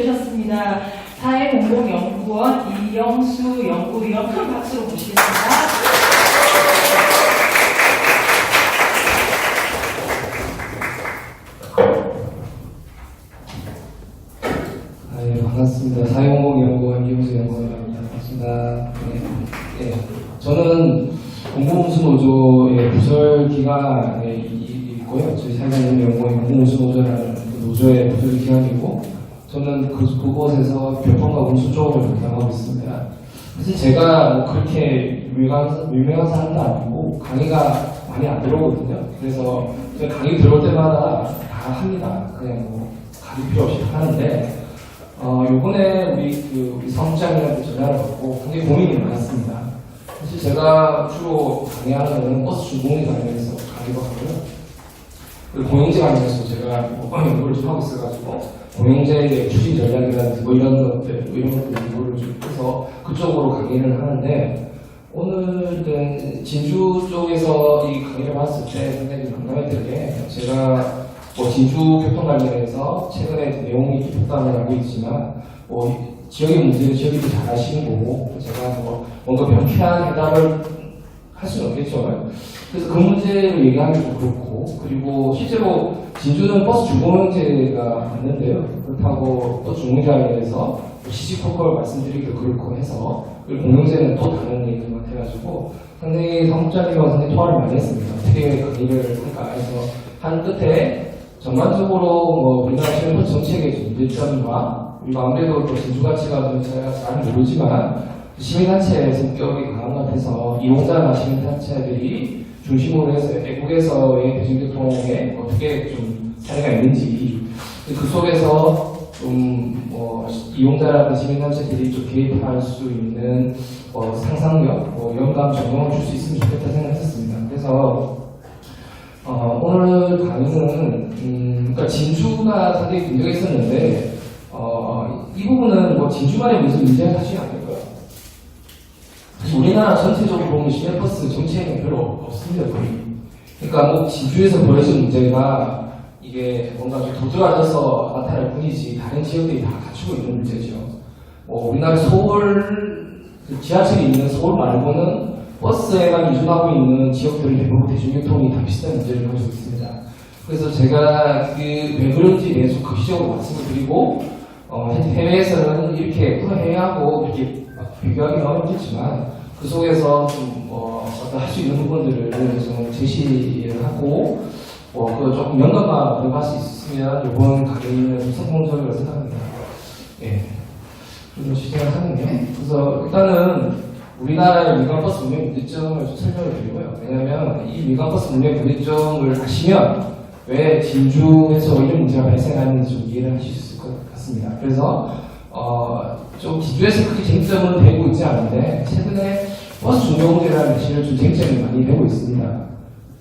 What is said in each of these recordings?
주셨습니다. 사회공동연구원 이영수 연구위원 큰 박수로 모시겠습니다. 네, 반갑습니다. 사회공동연구원 이영수 연구원입니다. 반갑습니다. 네, 저는 공공운수노조의 부설 기관에 있고요. 저희 사회공동연구원 공공운수노조라는 노조의 부설 기관이고, 저는 그곳에서 교통과 운수 쪽을 담당하고 있습니다. 사실 제가 뭐 그렇게 유명한 사람도 아니고 강의가 많이 안 들어오거든요. 그래서 강의 들어올 때마다 다 합니다. 그냥 뭐 가릴 필요 없이 하는데, 요번에 우리 사무장님한테 전화를 받고 굉장히 고민이 많았습니다. 사실 제가 주로 강의하는 거는 버스 준공에 관련해서 강의도 하고요. 그리고 공영제 관련해서 제가 연구를 좀 하고 있어가지고, 공영제의 추진 전략이라든지 이런 것들 연구를 좀 해서 그쪽으로 강의를 하는데, 오늘은 진주 쪽에서 이 강의를 봤을 때 굉장히 공감이 들게, 제가 진주 교통 관련해서 최근에 내용이 폭탄을 하고 있지만, 지역의 문제는 지역이 잘 아시는 거고, 제가 뭔가 명쾌한 해답을 할 수는 없겠죠. 그래서 그 문제를 얘기하기 좀 그렇고, 그리고 실제로 진주는 버스 준공제가 맞는데요. 그렇다고 버스 준공제에 대해서 시시콜콜 말씀드리기도 그렇고 해서, 그리고 공영제는 또 다른 얘기인 것 같아가지고, 상당히 사무장님과 상당히 통화를 많이 했습니다. 어떻게 강의를 할까 해서, 한 끝에 전반적으로 우리나라 시민버스 정책의 문제점과, 그리고 아무래도 또 진주가치가 제가 잘 모르지만, 시민단체의 성격이 강한 것 같아서 이용자나 시민단체들이 중심으로 해서 애국에서의 대중교통에 어떻게 좀 사례가 있는지, 그 속에서 좀 이용자라든 시민단체들이 좀 개입할 수 있는 상상력, 영감, 적용을 줄 수 있으면 좋겠다 생각했습니다. 그래서 오늘 강의는 그러니까 진주가 상당히 문제가 있었는데, 이 부분은 진주만의 무슨 문제가 사실 아닐 거예요. 우리나라 전체적으로 보면 시내버스 정책은 별로 없습니다, 거의. 그러니까 진주에서 벌어진 문제가 이게 뭔가 좀 도드라져서 나타날 뿐이지, 다른 지역들이 다 갖추고 있는 문제죠. 우리나라 서울, 지하철이 있는 서울 말고는 버스에만 의존하고 있는 지역들은 대부분 대중교통이 다 비슷한 문제를 가지고 있습니다. 그래서 제가 왜 그런지 계속 거시적으로 말씀을 드리고, 해외에서는 이렇게, 해외하고 이렇게 비교하기는 어렵겠지만, 그 속에서 좀, 할 수 있는 부분들을 좀 제시를 하고, 조금 연관만 들어갈 수 있으면 이번 강의는 좀 성공적이라고 생각합니다. 예. 좀 시작을 하는 게. 그래서 일단은 우리나라의 민간버스 운행 문제점을 좀 설명을 드리고요. 왜냐면 이 민간버스 운행 문제점을 아시면 왜 진주에서 이런 문제가 발생하는지 좀 이해를 하실 수 있을 것 같습니다. 그래서, 좀 진주에서 크게 쟁점은 되고 있지 않은데, 최근에 버스 준공제라는 대신을 좀 쟁점이 많이 되고 있습니다.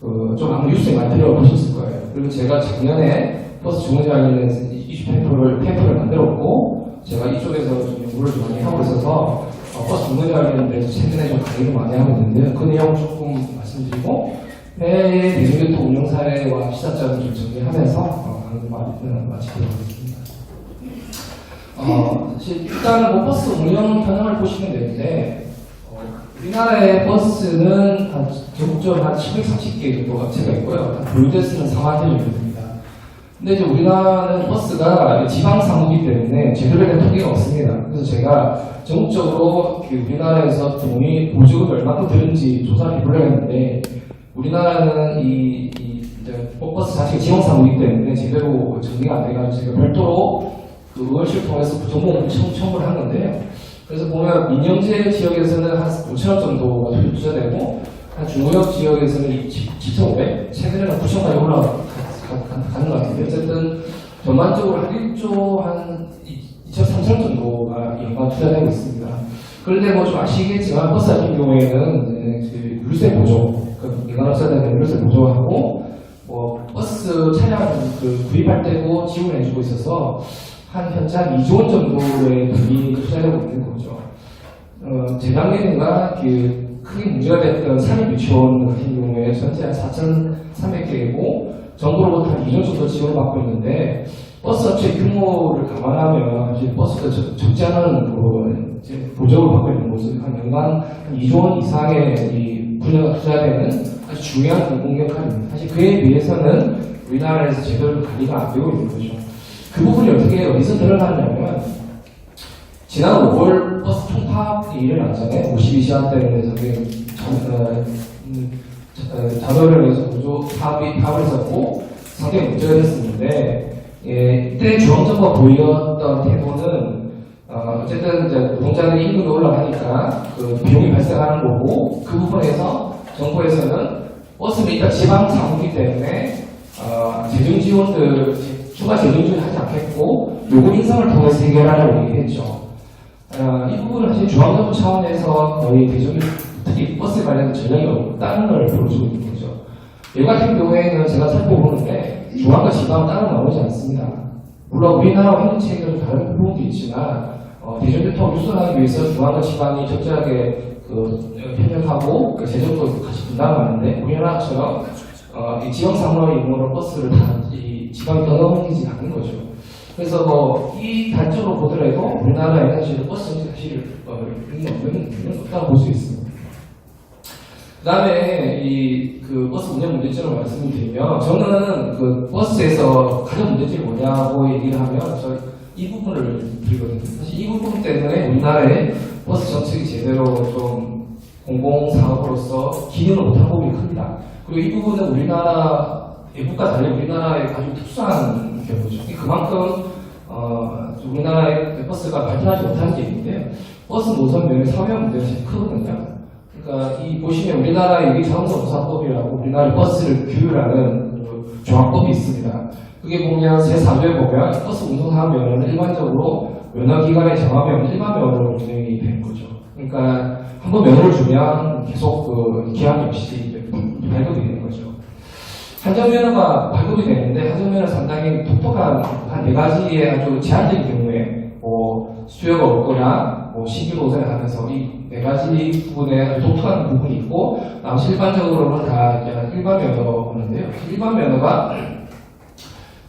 좀 아마 뉴스에 많이 들어보셨을 거예요. 그리고 제가 작년에 버스 준공제 관련해서 이슈 페이퍼를 만들었고, 제가 이쪽에서 좀 연구를 좀 많이 하고 있어서, 버스 준공제 관련해서 최근에 좀 강의를 많이 하고 있는데, 그 내용 조금 말씀드리고, 해외 대중교통 운영 사례와 시사점을 좀 정리하면서, 강의를 마치도록 하겠습니다. 사실 일단은 버스 운영 현황을 보시면 되는데, 우리나라의 버스는 전국적으로 한 730개 정도 업체가 있고요. 보유대수는 4만 대 정도 됩니다. 근데 이제 우리나라는 버스가 지방상국이기 때문에 제대로 된 통계가 없습니다. 그래서 제가 전국적으로 우리나라에서 보조금이 얼마큼 드는지 조사를 해보려고 했는데, 우리나라는 버스 자체가 지방상국이기 때문에 제대로 정리가 안 돼가지고 제가 별도로 그것을 통해서 정보 청구를 한 건데요. 그래서 보면 민영제 지역에서는 한 5,000원 정도가 투자되고, 한 중구역 지역에서는 7,500, 최근에는 9,000까지 올라가는 것 같은데, 어쨌든 전반적으로 한 1조 한 2,300원 정도가 연간 투자되고 있습니다. 그런데 좀 아시겠지만 버스 같은 경우에는 유류세 보조, 민간업자들한테 유류세 보조하고, 버스 차량 구입할 때도 지원해주고 있어서 한 현재 한 2조 원 정도의 돈이 투자되고 있는 거죠. 재작년인가 크게 문제가 됐던 산입유치원 같은 경우에 전체 한 4,300개고 정부로부터 한 2조 정도 지원을 받고 있는데, 버스 업체 규모를 감안하면 사실 버스가 적지 않은 보조를 받고 있는 모습, 한 연간 한 2조 원 이상의 이 분야가 투자되는 아주 중요한 공공 역할입니다. 사실 그에 비해서는 우리나라에서 제대로 관리가 안 되고 있는 거죠. 그 부분이 어디서 드러났냐면, 지난 5월 버스 통합이 일어났잖아요. 52시간 때문에 자도를 해서 구조 파업을 했었고, 상당히 문제가 됐었는데, 이때 중앙정부가 보였던 태도는, 어쨌든 이제 노동자들이 임금이 올라가니까 그 비용이 발생하는 거고, 그 부분에서 정부에서는 버스는 일단 지방 사무기 때문에, 재정 지원들, 추가 재정 지원을 하지 않겠고, 요금 인상을 통해서 해결하려고 얘기했죠. 이 부분은 사실 중앙정부 차원에서 거의 대중이 특히 버스 관련된 전략이 없다는 걸 보여주고 있는 거죠. 이 같은 경우에는 제가 살펴보는데 중앙과 지방은 따로 나오지 않습니다. 물론 우리나라와 행정체계가 좀 다른 부분도 있지만 대중교통을 유선하기 위해서 중앙과 지방이 적절하게 협력하고 재정도 같이 분담하는데 우리나라처럼 이 지역 상로의 인원으로 버스를 다 이 지방이 떠넘기지 않는 거죠. 그래서 이 단적으로 보더라도 우리나라에는 사실 버스는 사실 의미는 없다고 볼 수 있습니다. 그 다음에 그 버스 운영 문제점을 말씀을 드리면, 저는 그 버스에서 가장 문제점이 뭐냐고 얘기를 하면, 이 부분을 드리거든요. 사실 이 부분 때문에 우리나라의 버스 정책이 제대로 좀 공공사업으로서 기능을 못한 부분이 큽니다. 그리고 이 부분은 우리나라, 외국과 달리 우리나라의 아주 특수한 경우죠. 그만큼, 우리나라의 버스가 발전하지 못한 게 있는데요. 버스 노선면의 사회 문제가 제일 크거든요. 그러니까 보시면 우리나라 유기자동차보상법이라고 우리나라 버스를 규율하는 조항법이 있습니다. 그게 보면 제4조에 보면 버스 운송사업 면허는 일반적으로 면허기간에 정하면 일반 면허로 운행이 되는 거죠. 그러니까 한번 면허를 주면 계속 기한 없이 발급이 되는 거죠. 한정면허가 발급이 되는데 한정면허 상당히 독특한 한 4가지의 아주 제한적인 경우에 수요가 없거나 신규 노선을 하면서 이 4가지 부분에 아주 독특한 부분이 있고, 나머지 일반적으로는 다 일반 면허인데요. 일반 면허가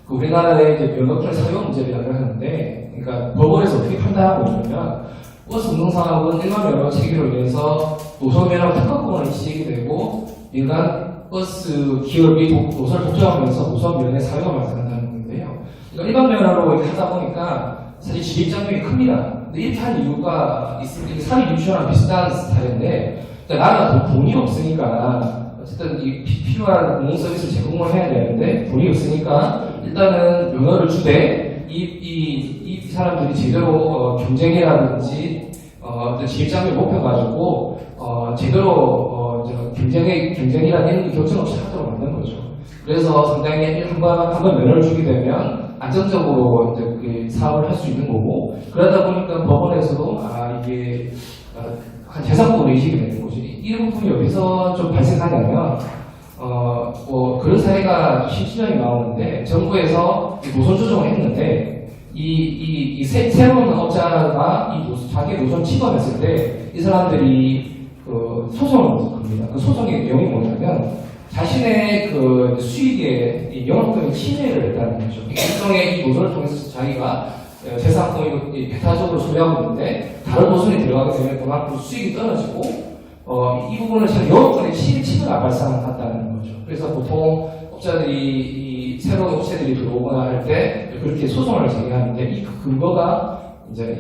우리나라의 이제 면허권 사용 문제를 이야기하는데, 그러니까 법원에서 어떻게 판단하고 있냐면, 버스 운송사업은 일반 면허 체계로 인해서 노선 면허 특허권을 지식이 되고, 민간 버스 기업이 노선을 독점하면서 노선 면허의 사용을 발생한다는 건데요. 그러니까 일반 면허로 하다 보니까 사실 진입장벽이 큽니다. 근데 이렇게 한 이유가 있습니다. 사립 유치원랑 비슷한 스타일인데, 그러니까 나라가 돈이 없으니까, 어쨌든 필요한 공공 서비스를 제공을 해야 되는데, 돈이 없으니까, 일단은 면허를 주되, 이 사람들이 제대로 경쟁이라든지, 진입장벽을 높여가지고, 제대로 경쟁이라는 결정 없이 하도록 만든 거죠. 그래서 상당히 한번 면허를 주게 되면 안정적으로 이제 그 사업을 할 수 있는 거고, 그러다 보니까 법원에서도 이게 한 재산권 의식이 되는 거죠. 이 부분이 어디서 좀 발생하냐면, 그런 사례가 실질적이 나오는데, 정부에서 노선 조정을 했는데, 새로운 업자가 자기 노선 취급했을 때, 이 사람들이 소송을 겁니다. 그 소송의 내용이 뭐냐면, 자신의 수익에 영업권의 침해를 했다는 거죠. 일종의 이 노선을 통해서 자기가 재산권을 배타적으로 소유하고 있는데, 다른 노선에 들어가게 되면 그만큼 수익이 떨어지고, 이 부분은 참 영업권의 침해가 발생한다는 거죠. 그래서 보통 업자들이, 새로운 업체들이 들어오거나 할 때 그렇게 소송을 제기하는데, 이 근거가 이제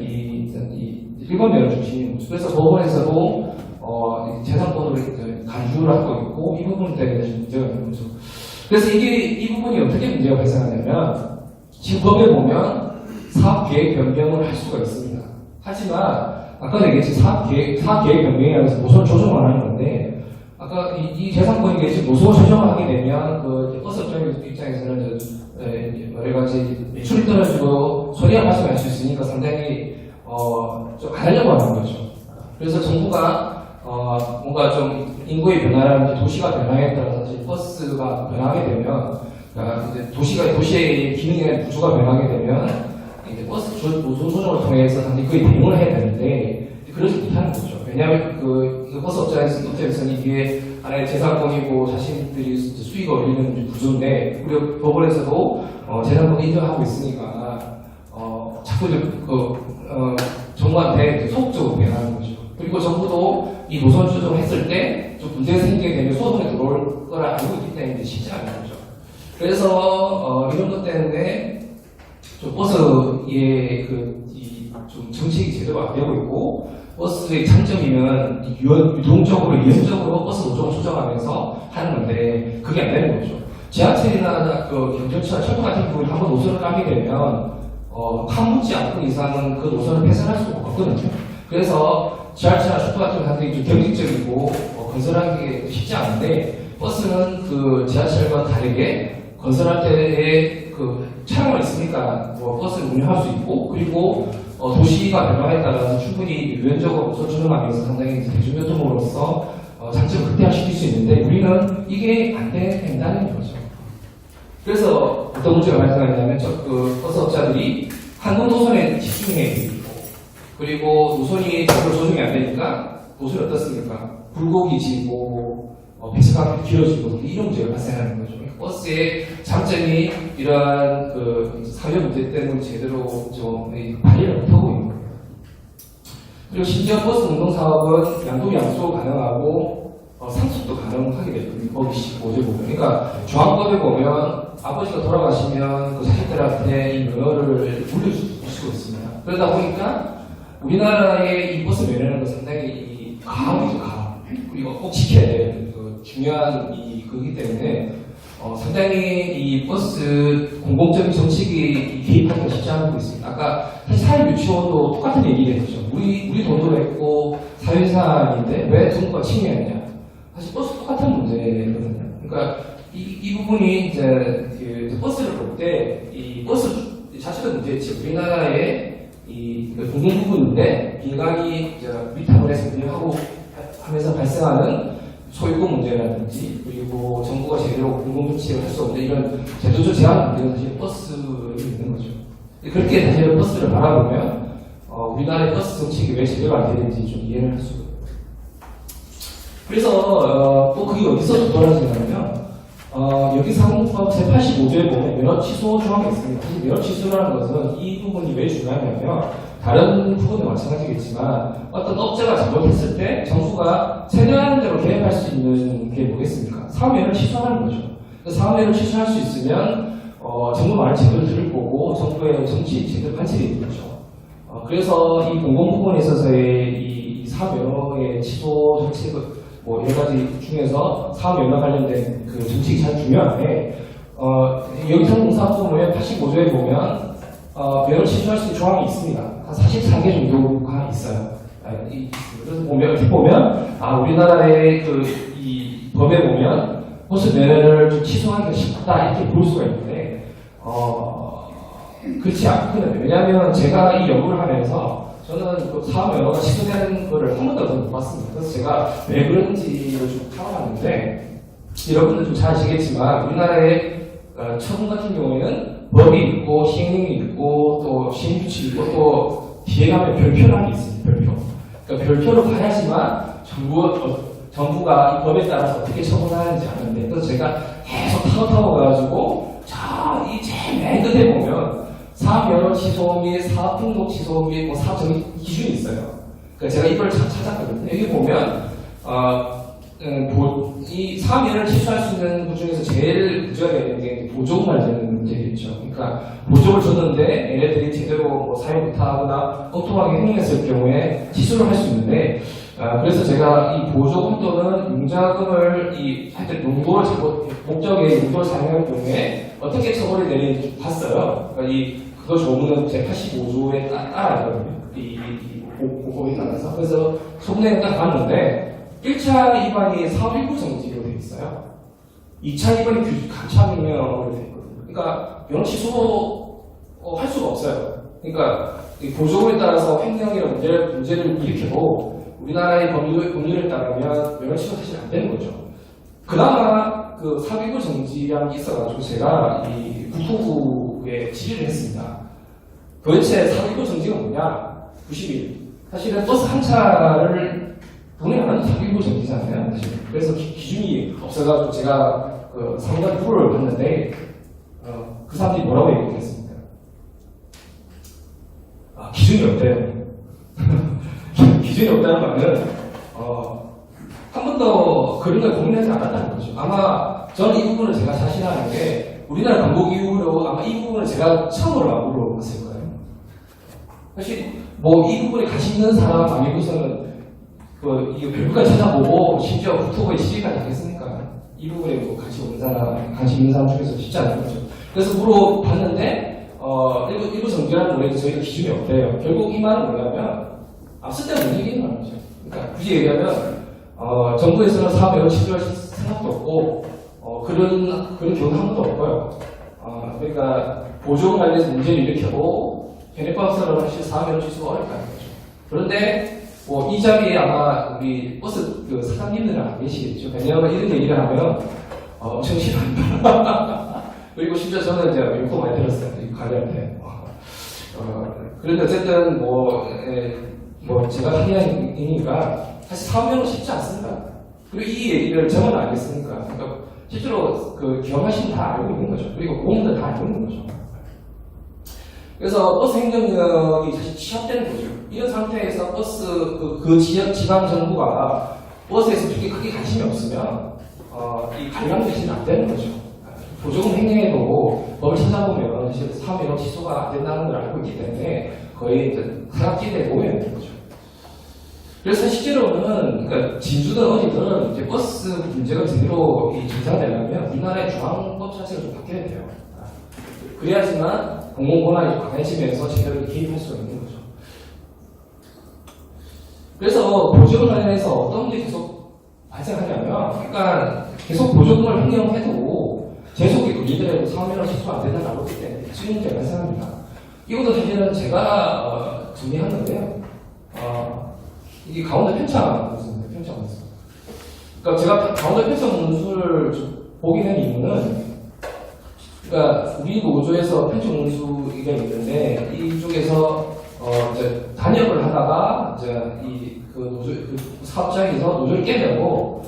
일본 면허 중심인 거죠. 그래서 법원에서도 재산권으로 간주를 하고 있고, 이 부분 때문에 문제가 있는 거죠. 그래서 이 부분이 어떻게 문제가 발생하냐면, 지금 법에 보면 사업계획 변경을 할 수가 있습니다. 하지만, 아까도 얘기했지, 사업계획 변경이라고 해서 노선 조정을 하는 건데, 아까 이 재산권이 얘기했지, 노선 조정을 하게 되면, 버스 업체 입장에서는 여러 가지 매출이 떨어지고, 손해가 발생할 수 있으니까 상당히, 좀 안 하려고 하는 거죠. 그래서 정부가 뭔가 좀 인구의 변화라든지 도시가 변화에 따라서 버스가 변하게 되면, 이제 도시의 기능이나 구조가 변하게 되면, 이제 버스 노선 조정을 통해서 상당히 그에 대응을 해야 되는데, 그러지 못하는 거죠. 왜냐하면 그 버스 업체에서는 이게 하나의 재산권이고 자신들이 수익을 올리는 구조인데 우리 법원에서도 재산권 인정하고 있으니까 자꾸 정부한테 소극적으로 대응하는 거죠. 그리고 정부도 이 노선 조정을 했을 때 좀 문제가 생기게 되면 소송에 들어올 걸 알고 있기 때문에 쉽지 않은 거죠. 그래서 이런 것 때문에 좀 버스의 좀 정책이 제대로 안 되고 있고 버스의 장점이면 유동적으로 유연적으로 버스 노선을 조정하면서 하는 건데 그게 안 되는 거죠. 지하철이나 경전철, 철도 같은 부분이 한번 노선을 까게 되면 파묻지 않고 이상은 그 노선을 폐쇄할 수가 없거든요. 그래서 지하철이나 철도 같은 것들이 좀 경직적이고 건설하기 쉽지 않은데 버스는 그 지하철과 다르게 건설할 때의 그 차량만 있으니까 버스를 운영할 수 있고 그리고 도시가 변화에 따라서 충분히 유연적으로 노선 조정하면서 상당히 대중교통으로서 장점을 극대화시킬 수 있는데 우리는 이게 안 된다는 거죠. 그래서 어떤 문제가 발생하냐면 버스 업자들이 한국 노선에 집중해야 되고 그리고 노선이 제대로 조정이 안 되니까 노선이 어떻습니까? 굴곡이 지고 배차가 길어지고 이런 문제가 발생하는 거죠. 버스의 장점이 이러한 사회 문제 때문에 제대로 좀 발휘를 못하고 있는 거예요. 그리고 심지어 버스 운동 사업은 양도 양수 가능하고 상속도 가능하게 되죠. 법이 15조 보면. 그러니까 중앙법에 보면 아버지가 돌아가시면 그 자식들한테 이 면허를 물려주시고 있습니다. 그러다 보니까 우리나라의 이 버스 면허는 상당히 강하죠, 강함. 그리고 꼭 지켜야 될 중요한 그이기 때문에 상당히 이 버스 공공적인 정책이 개입하기가 쉽지 않고 있습니다. 아까 사실 사회유치원도 똑같은 얘기를 했죠. 우리 돈으로 했고 사회사인데 왜 정부가 침해했냐? 사실 버스 똑같은 문제거든요. 그러니까 이 부분이 이제 버스를 볼 때 이 버스 자체가 문제지 우리나라의 이 공공부분인데 민간이 위탁을 해서 운영하고 하면서 발생하는 소유권 문제라든지 그리고 정부가 제대로 공공정책을 할 수 없는 이런 제도적 제한 문제가 사실 버스에 있는 거죠. 그렇게 사실 버스를 바라보면 우리나라의 버스 정책이 왜 제대로 안 되는지 좀 이해를 할 수가 있어요. 그래서 또 그게 어디서 돌아지냐면 여기 상법 제85조에 보면 면허 취소 조항이 있습니다. 사실 면허 취소라는 것은 이 부분이 왜 중요하냐면 다른 부분도 마찬가지겠지만 어떤 업체가 잘못했을 때 정부가 세뇌하는 대로 개입할 수 있는 게 뭐겠습니까? 사업면허를 취소하는 거죠. 사업면허를 취소할 수 있으면 정부 말을 제대로 들을 거고 정부의 정치 제대로 관찰이 있는 거죠. 그래서 이 공공 부분에 있어서의 이 사업면허의 취소 정책을 여러 가지 중에서 사업면허 관련된 그 정책이 참 중요한데 여기 상공사업 보면 85조에 보면 면허를 취소할 수 있는 조항이 있습니다. 한 44개 정도가 있어요. 그래서 보면 우리나라의 이 법에 보면 버스 면허를 좀 취소하기가 쉽다 이렇게 볼 수가 있는데 그렇지 않거든요. 왜냐하면 제가 이 연구를 하면서 저는 그 사업 면허가 취소되는 거를 한 번도 못 봤습니다. 그래서 제가 왜 그런지를 좀 찾아봤는데 여러분들 좀 잘 아시겠지만 우리나라의 처분 같은 경우에는 법이 있고 시행령이 있고 또 시행규칙이 있고 또 뒤에 가면 별표라는 게 있습니다. 별표. 그러니까 별표를 봐야지만 정부가 이 법에 따라서 어떻게 처분하는지 아는데 그래서 제가 계속 타고 가가지고 이 제일 맨 끝에 보면 사업면허 취소 및 사업등록 취소 및 사업정의 기준이 있어요. 그러니까 제가 이걸 찾았거든요. 여기 보면 이 사업면허를 취소할 수 있는 것 중에서 제일 문제가 되는 게 보조 관련된 문제겠죠. 그러니까 보조를 줬는데 얘네들이 제대로 사용 못하거나 엉뚱하게 행동했을 경우에 취소를 할 수 있는데 그래서 제가 이 보조금 또는 융자금을 하여튼 용도를 목적의 용도를 사용할 경우에 어떻게 처벌이 되는지 봤어요. 그러니까 그거 조문은 제85조에 따라있거든요. 이 법에 따라서. 그래서 소문에 딱 봤는데 1차 위반이 사업 일부 정지로 되어 있어요. 2차 위반이 감찰명령으로 되어 있거든요. 그러니까 면허 취소 할 수가 없어요. 그러니까 보조금에 따라서 횡령이나 문제를 일으켜도 우리나라의 법률에 따르면 면허 취소 사실 안 되는 거죠. 그나마 그 사업 일부 정지라는 게 있어가지고 제가 이 국토부에 질의를 했습니다. 도대체 사업 일부 정지가 뭐냐? 90일. 사실은 버스 한 차를 돈이 안 하는 자기부 정지잖아요. 그래서 기준이 없어가지고 제가 그 상담 프로를 봤는데 그 사람들이 뭐라고 얘기했습니까? 기준이 없대요. 기준이 없다는 말은 한 번도 그런 걸 고민하지 않았다는 거죠. 아마 저는 이 부분을 제가 자신하는 게 우리나라 광복 이후로 아마 이 부분을 제가 처음으로 물어봤을 거예요. 사실 뭐 이 부분에 관심 있는 사람 아니고서는 이거 별부까지 찾아보고 심지어 국토부에 시위까지 하겠습니까? 이 부분에 뭐 관심 없는 사람, 관심 있는 사람 중에서 쉽지 않은 거죠. 그래서 물어봤는데 일부 정규라는 노래도 저희가 기준이 없대요. 결국 이 말은 뭐냐면 쓸데없는 얘기인 말이죠. 그러니까 굳이 얘기하면 정부에서는 사업에 치료할 생각도 없고 그런 경우 한 번도 없고요. 그러니까 보조금 관련해서 문제를 일으켜도 현행법상으로 사실 사업에 취소가 어렵다는 거죠. 그런데 이 자리에 아마 우리 버스 그 사장님들은 안 계시겠죠. 왜냐하면 이런 얘기를 하면 엄청 싫어한다. 그리고 심지어 저는 이제 욕도 많이 들었어요. 이 관리한테. 그런데 어쨌든 제가 항의하니까 사실 사업면은 쉽지 않습니다. 그리고 이 얘기를 저는 알겠으니까. 그러니까 실제로 그 기업하시는 다 알고 있는 거죠. 그리고 공무원들 다 알고 있는 거죠. 그래서 버스 행정력이 사실 취합되는 거죠. 이런 상태에서 버스 그 지역 지방 정부가 버스에서 그렇게 크게 관심이 없으면 이 관련 대신은 안 되는 거죠. 보조금 횡령에도 법을 찾아보면 사실 사업명 취소가 안 된다는 걸 알고 있기 때문에 거의 이제 사각지대에 놓여야 되는 거죠. 그래서 실제로는 그러니까 진주든 어디든 이제 버스 문제가 제대로 정상되려면 우리나라의 중앙법 자체가 좀 바뀌어야 돼요. 그래야지만 공공권한이 강해지면서 제대로 개입할 수가 있는 거죠. 그래서 보조금 관련해서 어떤 문제 계속 발생하냐면, 그러니까 계속 보조금을 횡령해도 계속 이들의 사업면허 취소 안 된다고 하기 때문에 지금 문제가 발생합니다. 이것도 사실은 제가 정리한 건데요. 이게 가운데 편차 문수입니다. 편차 문수. 그러니까 제가 가운데 편차 문수를 보게 된 이유는, 그러니까 우리 노조에서 편차 문수가 있는데 이쪽에서 이제 단협을 하다가 이제 그 사업장에서 노조를 깨려고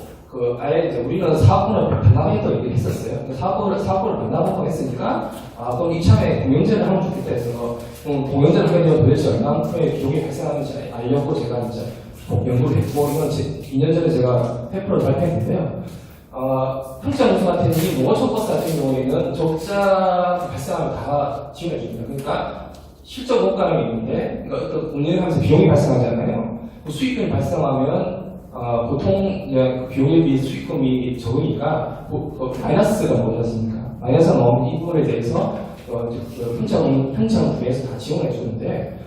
아예 이제 우리는 사업권을 반납하겠다고 얘기를 했었어요. 사업권을 반납하고 했으니까 그럼 이참에 공영제를 하면 좋겠다 해서 공영제를 하게 되면 도대체 얼마만큼의 비용이 발생하는지 알려고 제가 이제 연구를 했고, 이건 2년 전에 제가 페이퍼를 발표했는데요. 평창 운수 같은 이 농어촌 버스 같은 경우에는 적자 발생하면 다 지원해줍니다. 그러니까 실적 원가량이 있는데, 그러니까 어떤 운행하면서 비용이 발생하잖아요. 그 수익금이 발생하면 보통 비용에 비해 수익금이 적으니까 마이너스가 뭐지 않습니까? 마이너스가 나오면 이 부분에 대해서 평창구에서 다 지원해 주는데,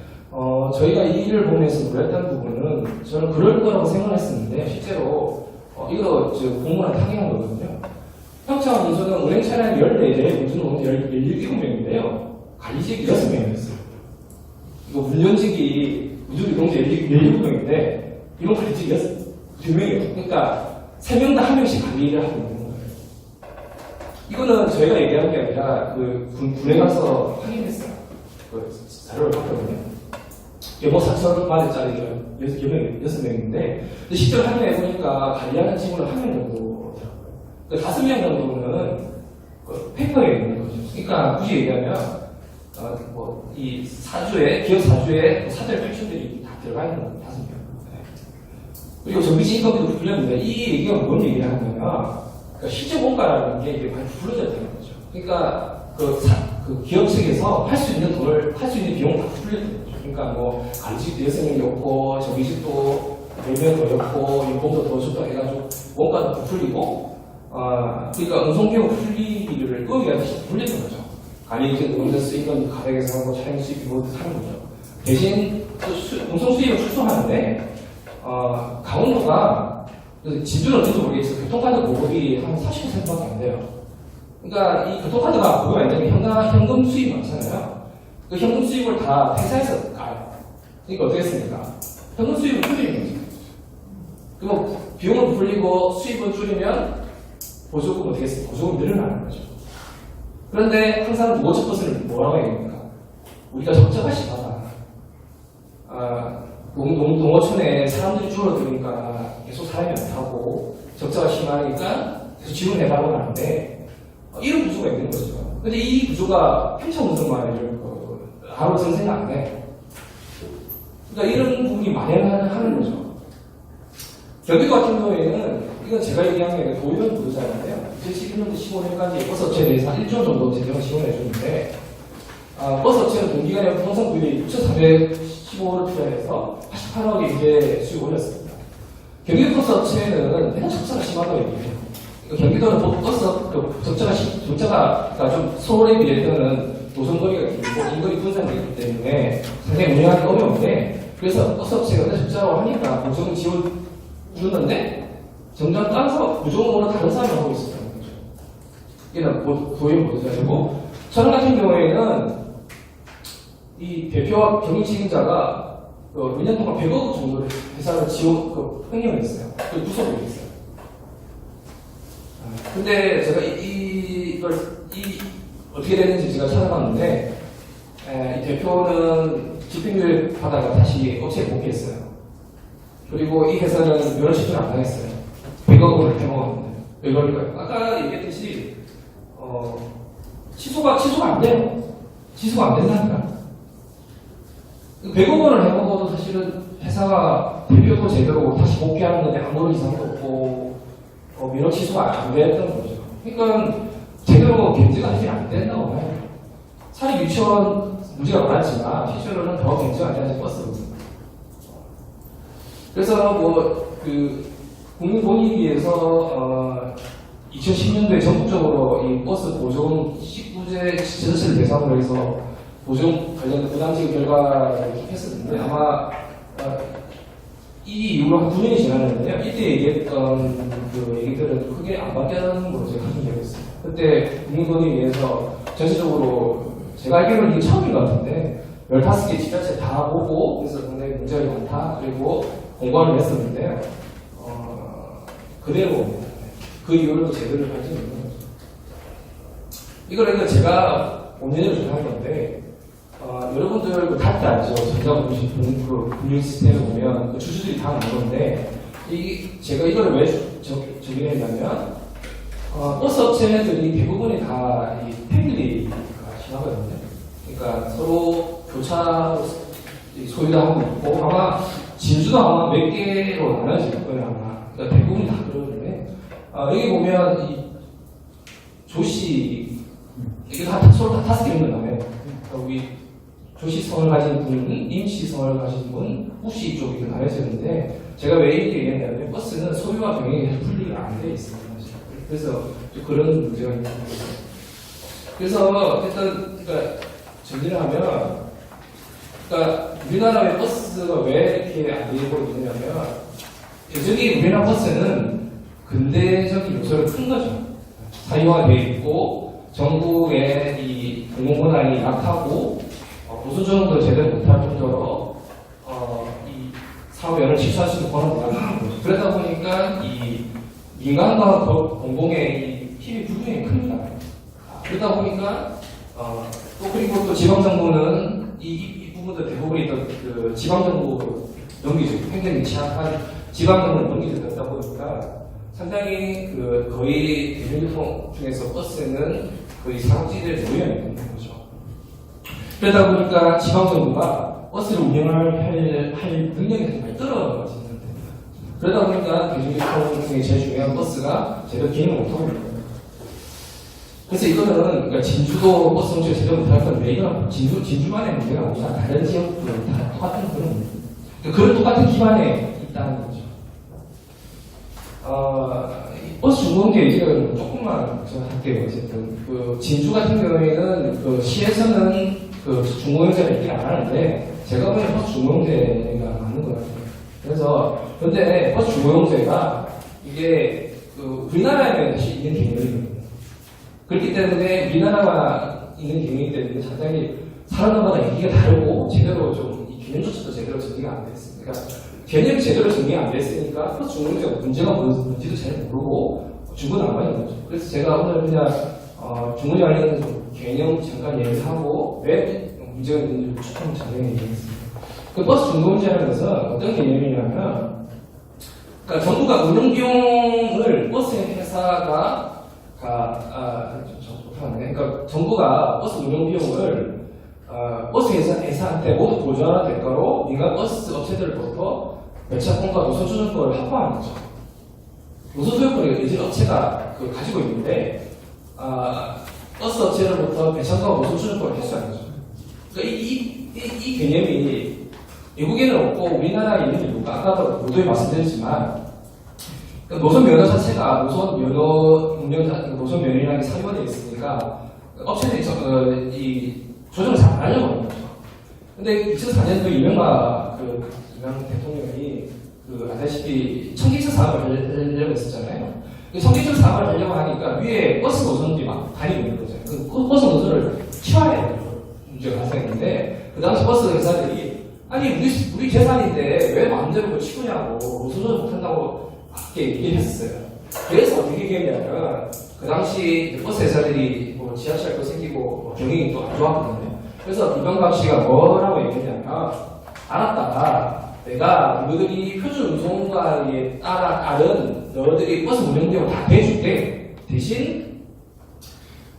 저희가 이 일을 보면서 놀랐던 부분은 저는 그럴 거라고 생각했었는데 실제로 이거 공무원한테 항의한 거거든요. 평창 운수는 운행 차량이 14대, 운수는 17명인데요. 관리직이 6명이었어요. 이거 운전직이 우주이동자 17명인데 이런 관리직이 2명이에요. 그러니까 3명 다 1명씩 관리를 하고 있는 거예요. 이거는 저희가 얘기한 게 아니라 군에 가서 확인했어요. 자료를 봤거든요. 여보 4,000만원짜리 6명인데, 실제로 확인해보니까 관리하는 직원은 1명 정도 더라고요. 5명 정도는 페이퍼에 있는 거죠. 그러니까 굳이 얘기하면, 이 기업 사주에 사절 팩션들이 다 들어가 있는 거예요. 5명. 네. 그리고 정비직 인건비도 부풀렸는데, 이 얘기가 뭔 얘기를 하냐면, 그러니까 실제 원가라는 게 이게 많이 부풀려져야 되는 거죠. 그러니까 그 기업 측에서 할 수 있는 비용을 다 부풀려야 되는 거죠. 그러니까 관리직도 6명이었고, 정비직도 4명 더였고, 연봉도 더 줬다 해가지고, 원가도 부풀리고, 그러니까 운송비용 부풀리기를 의외하듯이 부풀리는 거죠. 관리직 운전 수익은 가격에서 하고, 차량 수익이 모두 하는 거죠. 대신, 운송 수익을 출소하는데, 강원도가, 진주는 어떤지 모르겠어요. 교통카드 보급이 한 40%밖에 안 돼요. 그러니까 이 교통카드가 보급이 안 되면 현금 수익이 많잖아요. 그 현금 수익을 다 회사에서 가요. 그러니까 어떻게 했습니까? 현금 수익을 줄이는 거죠. 그럼 비용을 불리고 수입을 줄이면 보조금 어떻게 했습니까? 보조금이 늘어나는 거죠. 그런데 항상 노조 버스를 뭐라고 해야 됩니까? 우리가 적자가 심하다. 농어촌에 사람들이 줄어드니까 계속 사람이 안 타고 적자가 심하니까 계속 지원해달라고 하는데 이런 구조가 있는 거죠. 근데 이 구조가 평창 운송만 해줄 하루 생각 안 해. 그러니까 이런 부분이 만연하는 거죠. 경기도 같은 경우에는 이건 제가 얘기한 게 도의원 부도자인데요. 2011년도 15년까지 버스업체에 대해서 한 1조 정도 재정을 지원해 주는데 버스업체는 동기간에 부동산 구입에 6,415를 투자해서 88억의 이제 수익을 올렸습니다. 경기도 버스업체는 맨날 적자가 심하다고 얘기해요. 경기도는 버스 적자가 좀 서울에 비해서는 노선거리가 길고 인거리 분산이 있기 때문에 상당히 운영하기 어려운데 그래서 버스업체가 적자로 하니까 보조금 지원 주는데 점점 따라서 부조금으로 다른 사람을 하고 있었다는 거죠. 이게 도의원 보도자이고 저는 같은 경우에는 이 대표와 경영 책임자가 몇 년 동안 100억 정도를 회사를 횡령을 했어요. 그 구속을 했어요. 근데 제가 이걸 어떻게 됐는지 제가 찾아봤는데 이 대표는 집행유예 받아가 다시 업체에 복귀했어요. 그리고 이 회사는 면허 취소를 안 당했어요. 100억 원을 해먹었는데. 왜 그럴까요? 아까 얘기했듯이 취소가 안 돼요. 취소가 안 된다니까. 100억 원을 해먹어도 사실은 회사가 대표도 제대로 다시 복귀하는 건데 아무런 이상도 없고 면허 취소가 안 됐던 거죠. 그러니까 제대로 견제가 사실 안 된다고 봐요. 사립 유치원 문제가 많았지만 실제로는 더 견제가 안 되는 버스거든요. 그래서 국민 돈에 비해서 2010년도에 전국적으로 이 버스 보조금 19제 지자체를 대상으로 해서 보조금 관련 부담지급 결과를 했었는데 아마 이 이후로 한 9년이 지났는데요. 이때 얘기했던 그 얘기들은 크게 안 바뀌는 걸로 제가 기억하고 있습니다. 그때 국민 돈에 비해서 전체적으로 제가 알기로는 이게 처음인 것 같은데 15개 지자체 다 보고 그래서 굉장히 문제가 많다 그리고 공고를 했었는데요. 그대로 그 이후로도 제대로 하지 못한 거죠. 이거는 제가 본인을 할 건데 여러분들 다들 알죠. 전자분류 시스템을 보면 그 주주들이 다 나온 건데 제가 이걸 왜 적용했냐면 버스 업체들이 대부분이 다 이 패밀리가 심하거든요. 그러니까 서로 교차 소유도 하고 있고 아마 진주도 아마 몇 개로 나눠질 거예요 아마. 그러니까 대부분이 다 그러는데 여기 보면 이 조씨 이게 서로 다 5개 있는 우리 조씨성을 가진 분은 임씨성을 가진 분, 후씨 쪽 이렇게 나눠져 있는데 제가 왜 이렇게 얘기했냐면 버스는 소유와 병행이 분리가 안 돼 있습니다. 그래서 그런 문제가 있는 거죠. 그래서 일단 정리를 하면 우리나라의 버스가 왜 이렇게 안 되고 있느냐면 여전히 우리나라 버스는 근대적인 요소를 큰 거죠. 사유화되어 있고 전국의 이 공공권한이 약하고 보수정도 제대로 못할 정도로 이 사업연을 취소할 수 있는 권한이 약한 거죠. 그러다 보니까 이 민간과 공공의 이 힘이 불균형이 큽니다. 그러다 보니까 또 그리고 또 지방정부는 이 부분도 대부분 있던 그 지방정부 넘기죠. 행정이 취약한 지방정부를 넘기게 되다 보니까 상당히 거의 대중교통 중에서 버스는 거의 사각지대를 조여야 되는 거죠. 그러다 보니까 지방정부가 버스를 운영할 능력이 정말 떨어지는 겁니다. 그러다 보니까 대중교통 중에 제일 중요한 버스가 제대로 기능을 못하고 있는 거예요. 그래서 이거는 진주도 버스 운전을 제대로 못할 건데 이건 진주만의 문제가 아니라 다른 지역들은 다 똑같은 그런 문제입니다. 그런 똑같은 기반에 있다는 거죠. 버스 중공제 이제 조금만 할게요. 어쨌든 진주 같은 경우에는 시에서는 중공영제를 얘기를 안 하는데 제가 보기엔 버스 중공영제가 맞는 것 같아요. 그래서 근데 버스 중공영제가 이게 우리나라에 사실 있는 개념이거든요. 그렇기 때문에 우리나라가 있는 개념이기 때문에 상당히 사람마다 얘기가 다르고 제대로 이 개념조차도 제대로 정리가 안 됐습니다. 그러니까 개념이 제대로 정리가 안 됐으니까 버스 중공영제가 문제가 뭔지도 잘 모르고 중구난방인 거죠. 그래서 제가 오늘 그냥 중공에 관련된 개념 잠깐 얘기하고 왜 문제가 있는지 조금 자세히 얘기하겠습니다. 그 버스 중공제라는 것은 어떤 개념이냐면, 그러니까 정부가 운영 비용을 버스 회사가 그러니까 정부가 버스 운영 비용을 버스 회사한테 모두 보조하는 대가로 민간 버스 업체들로부터 배차권과 노선 조정권을 확보하는 거죠. 노선 조정권을 예전 업체가 가지고 있는데 버스 업체로부터 배차권과 노선 조정권을 회수하는 거죠. 그러니까 이 개념이 외국에는 없고 우리나라에 있는 이유가 아까도 모두에 말씀드렸지만 노선 면허 자체가 노선 면허라는 게 사유화되어 있으니까 업체들이 조정을 잘 안 하려고 하는 거죠. 근데 2004년도 이명박 대통령이 아시다시피 청기차 사업을 하려고 했었잖아요. 청기차 사업을 하려고 하니까 위에 버스 노선들이 막 다니고 있는 거죠. 그 버스 노선을 치워야 되는 문제가 발생했는데 그 당시 버스 회사들이 아니 우리 재산인데 왜 마음대로 그걸 치우냐고 노선 조정 못한다고 얘기를 했었어요. 그래서 어떻게 얘기했냐면 그 당시 버스 회사들이 지하철도 생기고 경영이 또 안 좋았거든요. 그래서 이명박 씨가 뭐라고 얘기했냐면 알았다. 내가 너희들이 표준 운송과에 따른 너희들이 버스 운영 비용을 다 대줄게. 대신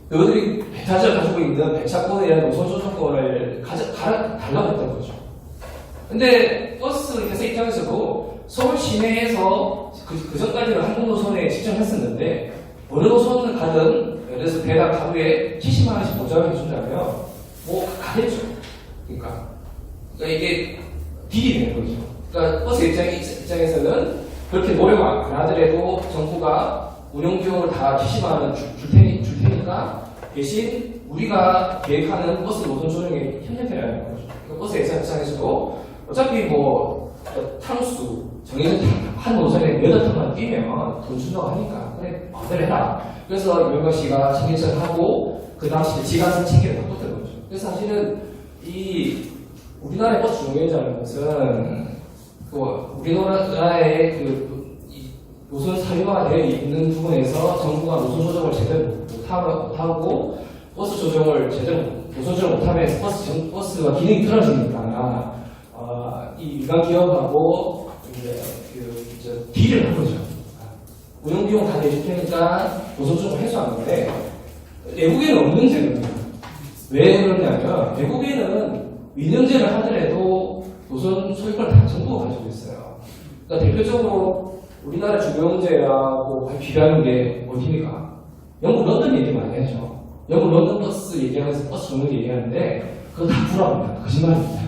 너희들이 배차를 가지고 있는 배차권에 대한 노선 조정권을 달라고 했던 거죠. 근데 버스 회사 입장에서도 서울 시내에서 그 전까지는 항공노선에 지정했었는데 어느 노선을 가든 예를 들어서 배당 하루에 70만 원씩 보장을 해준다면 가겠죠. 그러니까 이게 딜이 되는 거죠. 그러니까 버스 입장에서는 그렇게 노력 안 하더라도 정부가 운영 비용을 다 70만 원 줄 테니까 대신 우리가 계획하는 버스 노선 조정에 협력해야 하는 거죠. 그러니까 버스 회사 입장에서도 어차피 탕수 정해진 한 노선에 몇억 톤만 뛰면 돈 준다고 하니까 그래 마음대로 해라. 그래서 이명박 씨가 챙기를 하고 그 당시 지가선 챙기를 바꿨던 거죠. 그래서 사실은 우리나라의 버스 중개자라는 것은 우리나라의 노선 사유화가 되어 있는 부분에서 정부가 노선 조정을 제대로 못하고 버스 조정을 노선 조정 못하면서 버스가 기능이 떨어지니까 이 민간 기업하고 딜을 한 거죠. 운영 비용 다 내줄 테니까 노선 조정을 해소하는데 외국에는 없는 제도입니다. 왜 그러냐면 외국에는 민영제를 하더라도 노선 소유권을 다 정부가 가지고 있어요. 그러니까 대표적으로 우리나라 주경제하고 비교하는 게 어디입니까? 영국 런던 얘기 많이 하죠. 영국 런던 버스 얘기하면서 버스 종류 얘기하는데 그거 다 불화입니다. 거짓말입니다.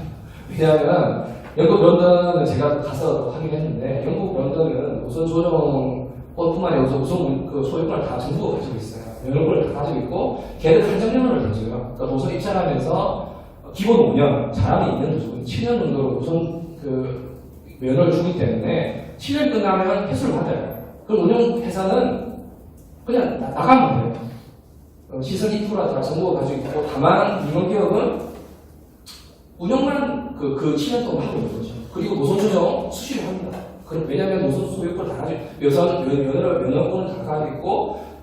왜냐하면 영국 런던은 제가 가서 하긴 했는데 영국 런던은 노선 조정권뿐만 아니라 우선 소유권을 다 정부가 가지고 있어요. 면허권을 다 가지고 있고 걔는 한정면허를 가져요. 그러니까 노선 입찰하면서 기본 5년, 잘하면 2년 주고 7년 정도로 우선 면허를 주기 때문에 7년 끝나면 회수를 받아요. 그럼 운영회사는 그냥 나가면 돼요. 시설 인프라 다 정부가 가지고 있고 다만 민간기업은 운영만 그 7년 동안 하고 있는 거죠. 그리고 노선 조정 수시로 합니다. 왜냐하면 노선 소유권 다 가지고 면허권을 다 가지고 있고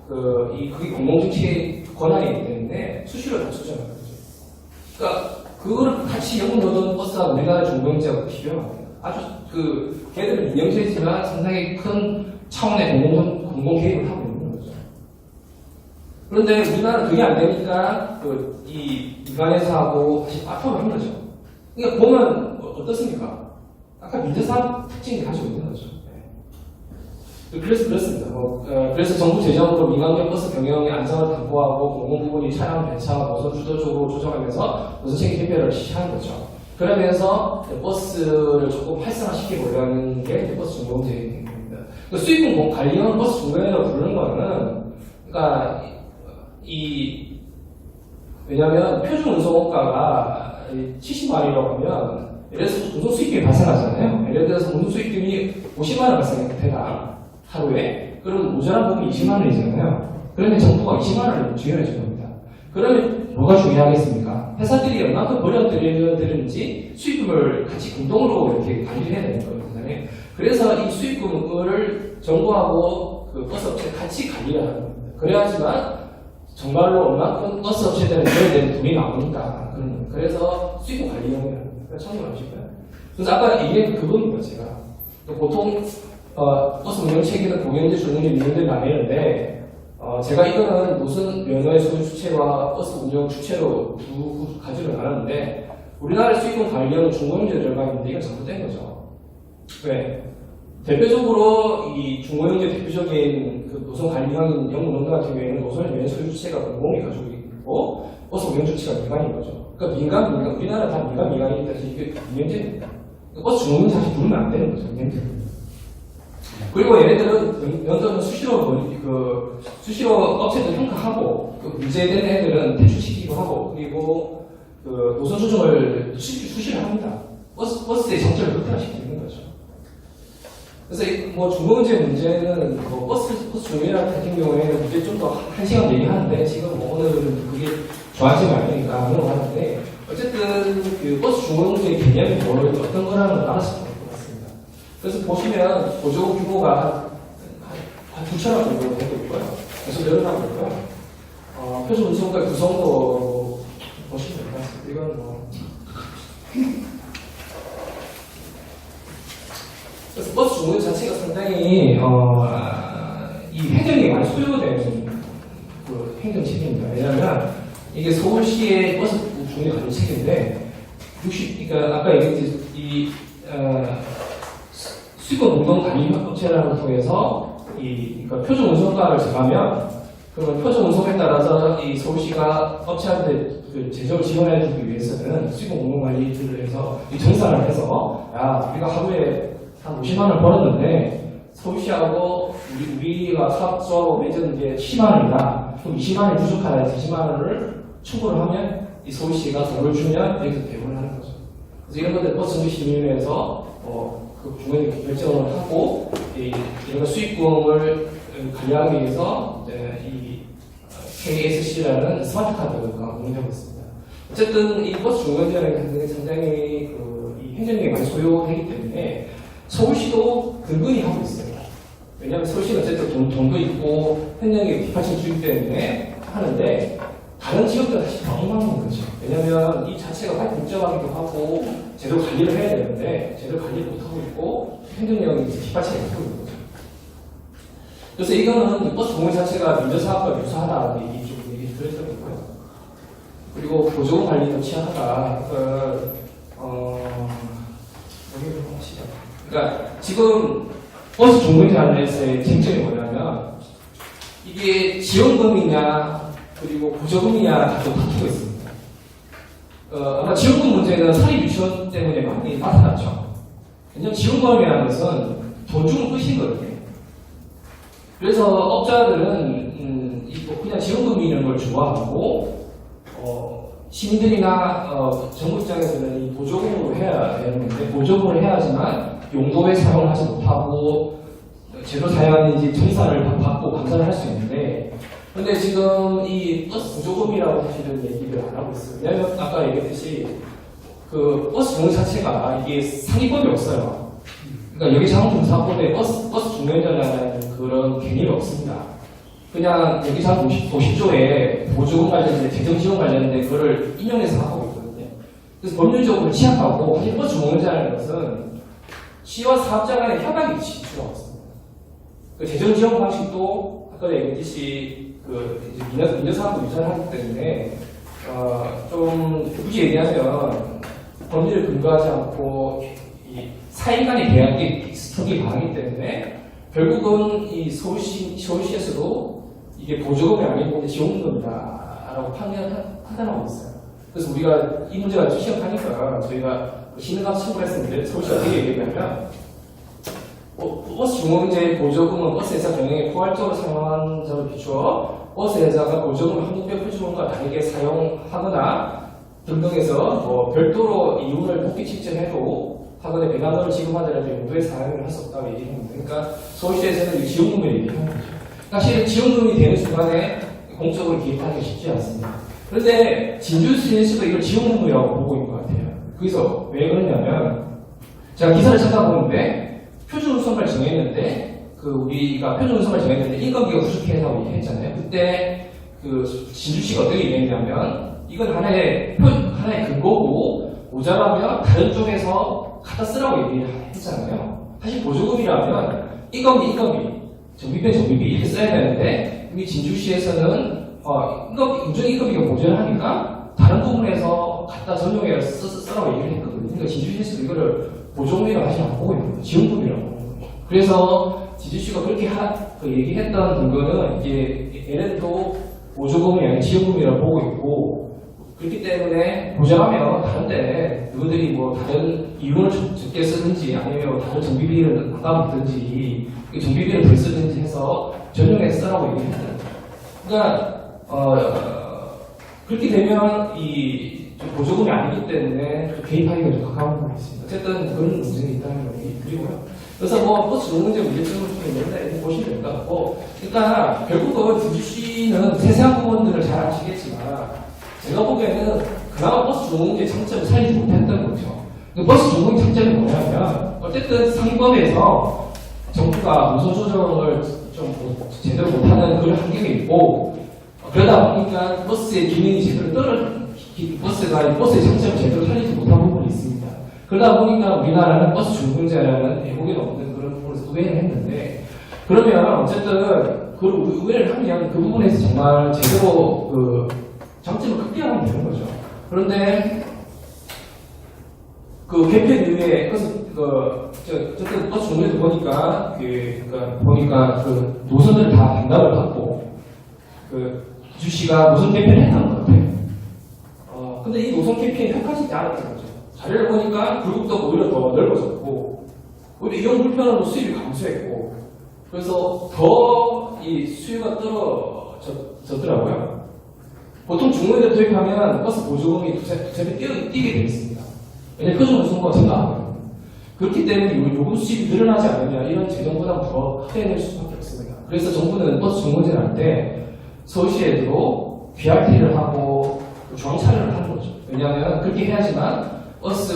그게 공공정치의 권한이기 때문에 수시로 다 조정하는 거죠. 그러니까 그거를 같이 영국 노선 버스하고 우리나라 중공제하고 비교하면 돼요. 아주 걔들은 민영제지만 상당히 큰 차원의 공공 개입을 하고 있는 거죠. 그런데 우리나라는 그게 안 되니까 이 민간회사하고 다시 빠토를 한 거죠. 그러니까 보면 어떻습니까? 아까 민주사업 특징이 가지고 있는 거죠. 네. 그래서 그렇습니다. 그래서 정부 재정으로 민간경 버스 경영의 안정을 담보하고 공공부문이 차량 배차와 노선 주도적으로 조정하면서 노선 책임 협의를 실시하는 거죠. 그러면서 버스를 조금 활성화시켜 보려는 게 버스 중공제입니다. 수익금 관리형 버스 중공제라고 부르는 거는 그러니까 왜냐하면 표준 운송원가가 70만 원이라고 하면 예를 들어서 운송 수익금이 발생하잖아요. 예를 들어서 운송 수익금이 50만 원 발생해요. 하루에. 그럼 모자란 부분이 20만 원이잖아요. 그러면 정부가 20만 원을 지원해 준 겁니다. 그러면 뭐가 중요하겠습니까? 회사들이 얼마큼 벌어들이는지 수익금을 같이 공동으로 이렇게 관리를 해야 되는 거거든요. 그래서 이 수익금을 정부하고 버스 업체 같이 관리를 하는 겁니다. 그래야지만 정말로 얼마큼 버스 업체들은 줘야 되는 돈이 나오니까. 그래서 수익금 관리형이라는 겁니다. 참고하시고요. 그래서 아까 얘기한 그거인 거예요, 제가. 보통, 버스 운영 체계는 공연제, 주문제, 민원제 나뉘는데, 제가 이거는 무슨 면허의 소유 주체와 버스 운영 주체로 두 가지로 나눴는데, 우리나라 수익금 관리형은 중고용제 들어가는데 이건 잘못된 거죠. 왜? 대표적으로 이 중고용제 대표적인 그 노선 관리형인 영문노선 같은 경우에는 노선의 면 소유 주체가 공공이 가지고 있고, 버스 운영 주체가 민간인 거죠. 그러니까 민간, 우리나라 다 민간이기 때문에 이게 민영제입니다. 버스 중고용제 사실 부르면 안 되는 거죠, 민영제. 그리고 얘네들은 연도는 수시로 업체들 평가하고, 그 문제된 애들은 퇴출시키기도 하고, 그리고 그 노선 조정을 수시로 합니다. 버스의 정체를 극대화시키는 거죠. 그래서 뭐 중고용제 문제는 버스 중고용제 같은 경우에는 이제 좀 더 1시간 얘기하는데, 지금 뭐 오늘은 그게 좋아하지 말으니까 넘어가는데, 어쨌든 그 버스 중고용제 개념이 어떤 거라는 걸 알았을 것 같습니다. 그래서 보시면 보조금 규모가 한 9천원 정도 되고 있고요. 계속 늘어나고 있고요. 표준 운송가 구성도 보시면 될 것 같습니다. 이건 뭐. 그래서 버스 중고용제 자체가 상당히, 이 행정이 많이 소요되는 그 행정 체계입니다. 왜냐하면 이게 서울시의 버스 중고용제 관리 체계인데, 그러니까 아까 얘기했듯이 수익금 공동 관리 업체라는 걸 통해서 그러니까 표준 운송가를 정하면 그러면 표준 운송에 따라서 이 서울시가 업체한테 그 재정을 지원해주기 위해서는 수익금 공동 관리를 해서 이 정산을 해서 야 우리가 하루에 한 50만 원을 벌었는데 서울시하고 우리가 사업소하고 맺은 게 10만 원이다. 그럼 20만 원이 부족하다 해서 20만 원을 충고를 하면 이 서울시가 돈을 주면 여기서 배분을 하는 거죠. 그래서 이런 것들 버스 정비시민회에서 그 중간에 결정을 하고 이런 수익금을 관리하기 위해서 이제 이 KSC라는 스마트 카드가 운영되고 있습니다. 어쨌든 이 버스 중간제라는 게 상당히 이 행정력이 많이 소요되기 때문에 서울시도 근근히 하고 있어요. 왜냐하면 서울시는 어쨌든 돈도 있고 행정력이 뒷받침 주기 때문에 하는데 다른 지역들은 사실 더 엉망인 거죠. 왜냐하면 이 자체가 많이 복잡하기도 하고 제대로 관리를 해야 되는데 제대로 관리를 못하고 있고 행정력이 뒷받침이 못하고 있는 거죠. 그래서 이거는 버스 공연 자체가 민주사업과 유사하다는 얘기 들었던 거고요. 그리고 보조금 관리도 취약하다. 여기를 보시죠. 그러니까 지금 버스 중공제 관련해서의 쟁점이 뭐냐면 이게 지원금이냐 그리고 보조금이냐 좀 다투고 있습니다. 아마 지원금 문제는 사립 유치원 때문에 많이 나타났죠. 왜냐하면 지원금이라는 것은 돈 주면 끝이거든요. 그래서 업자들은 그냥 지원금이 있는 걸 좋아하고 시민들이나 정부 입장에서는 이 보조금으로 해야 되는 건데 보조금을 해야지만 용도에 사용을 하지 못하고 제대로 사용하는지 정산을 받고 감사를 할 수 있는데 근데 지금 이 버스 보조금이라고 사실은 얘기를 안 하고 있어요. 왜냐하면 아까 얘기했듯이 그 버스 종류 자체가 이게 상위법이 없어요. 그러니까 여기 자동공사법에 버스 중매자라는 그런 개념이 없습니다. 그냥 여기 잘 50조에 보조금 관련된 재정지원 관련된 그거를 인용해서 하고 있거든요. 그래서 법률적으로 취약하고 사실 버스 중매자라는 것은 시와 사업자 간의 협약이 필요가 없습니다. 그 재정지원 방식도 아까 얘기했듯이 민주사업도 유사하기 때문에 좀 굳이 얘기하면 법률을 근거하지 않고 이 사인 간의 계약이 스톡이 강하기 때문에 결국은 이 서울시에서도 이게 보조금이 아니고 지원금이다라고 판단하고 있어요. 그래서 우리가 이 문제가 시험하니까 저희가 신흥감 청구했었는데 서울시가 어떻게 얘기하냐면 버스 중공제 보조금은 버스 회사 경영에 포괄적으로 사용한 점을 비추어 버스 회사가 보조금을 한국별 표준금과 다르게 사용하거나 등등해서 별도로 이윤을 복귀 책정해도 하거나 배당금을 지급하더라도 용도에 사용을 할 수 없다고 얘기합니다. 그러니까 서울시에서는 지원금을 얘기하는 거죠. 사실 지원금이 되는 순간에 공적으로 기입하기 쉽지 않습니다. 그런데 진주시에서도 이걸 지원금이라고 보고 있는 것 같아요. 거기서 왜 그러냐면 제가 기사를 찾아보는데 표준 운송을 정했는데 우리가 표준 운송을 정했는데 인건비가 부족해서 얘기했잖아요. 그때 진주시가 어떻게 얘기했냐면 이건 하나의 근거고 모자라면 다른 쪽에서 갖다 쓰라고 얘기를 했잖아요. 사실 보조금이라면 인건비, 정비비 이렇게 써야 되는데 여기 진주시에서는 인정인건비가 모자라니까 다른 부분에서 갖다 전용해서 쓰라고 얘기를 했거든요. 그러니까 진주시에서도 이거를 보조금이라고 사실 안 보고 있는 거예요. 지원금이라고 보는 거죠. 그래서 진주시가 그렇게 얘기했던 근거는 이제 얘네들도 보조금이 아닌 지원금이라고 보고 있고 그렇기 때문에 보장하면 다른데 너희들이 뭐 다른 이윤을 적게 쓰든지 아니면 다른 정비비를 안 까먹든지 정비비를 덜 쓰든지 해서 전용해서 쓰라고 얘기했다. 그러니까 그렇게 되면 이 보조금이 아니기 때문에 개입하기가 좀 가까운 부분이 있습니다. 어쨌든 그런 문제가 있다는 걸 드리고요. 그래서 뭐 버스 문제 문제점을 좀 있는데 보시면 될 것 같고 일단 결국은 진주시는 세세한 부분들을 잘 아시겠지만 제가 보기에는 그나마 버스 중공제 장점을 살리지 못했던 거죠. 버스 중공제 장점이 뭐냐면 어쨌든 상법에서 정부가 노선 조정을 좀 제대로 못하는 그런 환경이 있고 그러다 보니까 버스의 기능이 제대로 버스의 장점을 제대로 살리지 못한 부분이 있습니다. 그러다 보니까 우리나라는 버스 중공제라는 외국에는 없는 그런 부분에서 우회를 했는데 그러면 어쨌든 그 우회를 하면 그 부분에서 정말 제대로 그 장점을 극대화하면 되는 거죠. 그런데 그 개편 이후에 어쨌든 버스 중공제도 보니까 그 노선을 다 담당을 받고 주시가 노선 개편을 했다는 것 같아요. 근데 이 노선 개편이 효과적이지 않았던 거죠. 자료를 보니까 굴곡도가 오히려 더 넓어졌고 오히려 이용 불편함으로 수입이 감소했고 그래서 더 이 수요가 떨어졌더라고요. 보통 중공제를 도입하면 버스 보조금이 두세 배 뛰게 되어 있습니다. 왜냐하면 표준 운송료가 증가하거든요. 그렇기 때문에 요금 수입이 늘어나지 않으면 이런 재정 부담 더 크게 수밖에 없습니다. 그래서 정부는 버스 중공제를 할 때 서울시에도 BRT를 하고 중앙차를 하는 거죠. 왜냐하면 그렇게 해야지만 버스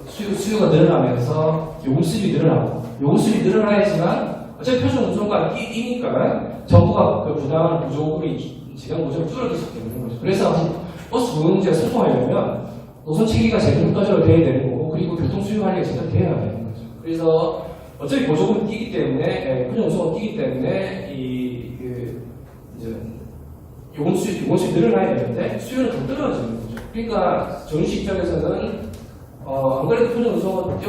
수요가 늘어나면서 요금 수입이 늘어나고 요금 수입이 늘어나야지만 어차피 표준 운송가가 뛰니까 정부가 그 부담하는 보조금이 재정 보조금이 줄어들 수밖에 없는 거죠. 그래서 버스 중공제가 성공하려면 노선 체계가 제대로 효과적으로 돼야 되는 거고 그리고 교통 수요 관리가 제대로 돼야 되는 거죠. 그래서 어차피 보조금이 뛰기 때문에 표준 운송은 뛰기 때문에 이제 요금 수입 늘어나야 되는데 수요는 더 떨어지는 거죠. 그러니까 정시 입장에서는 안 그래도 표준 운송은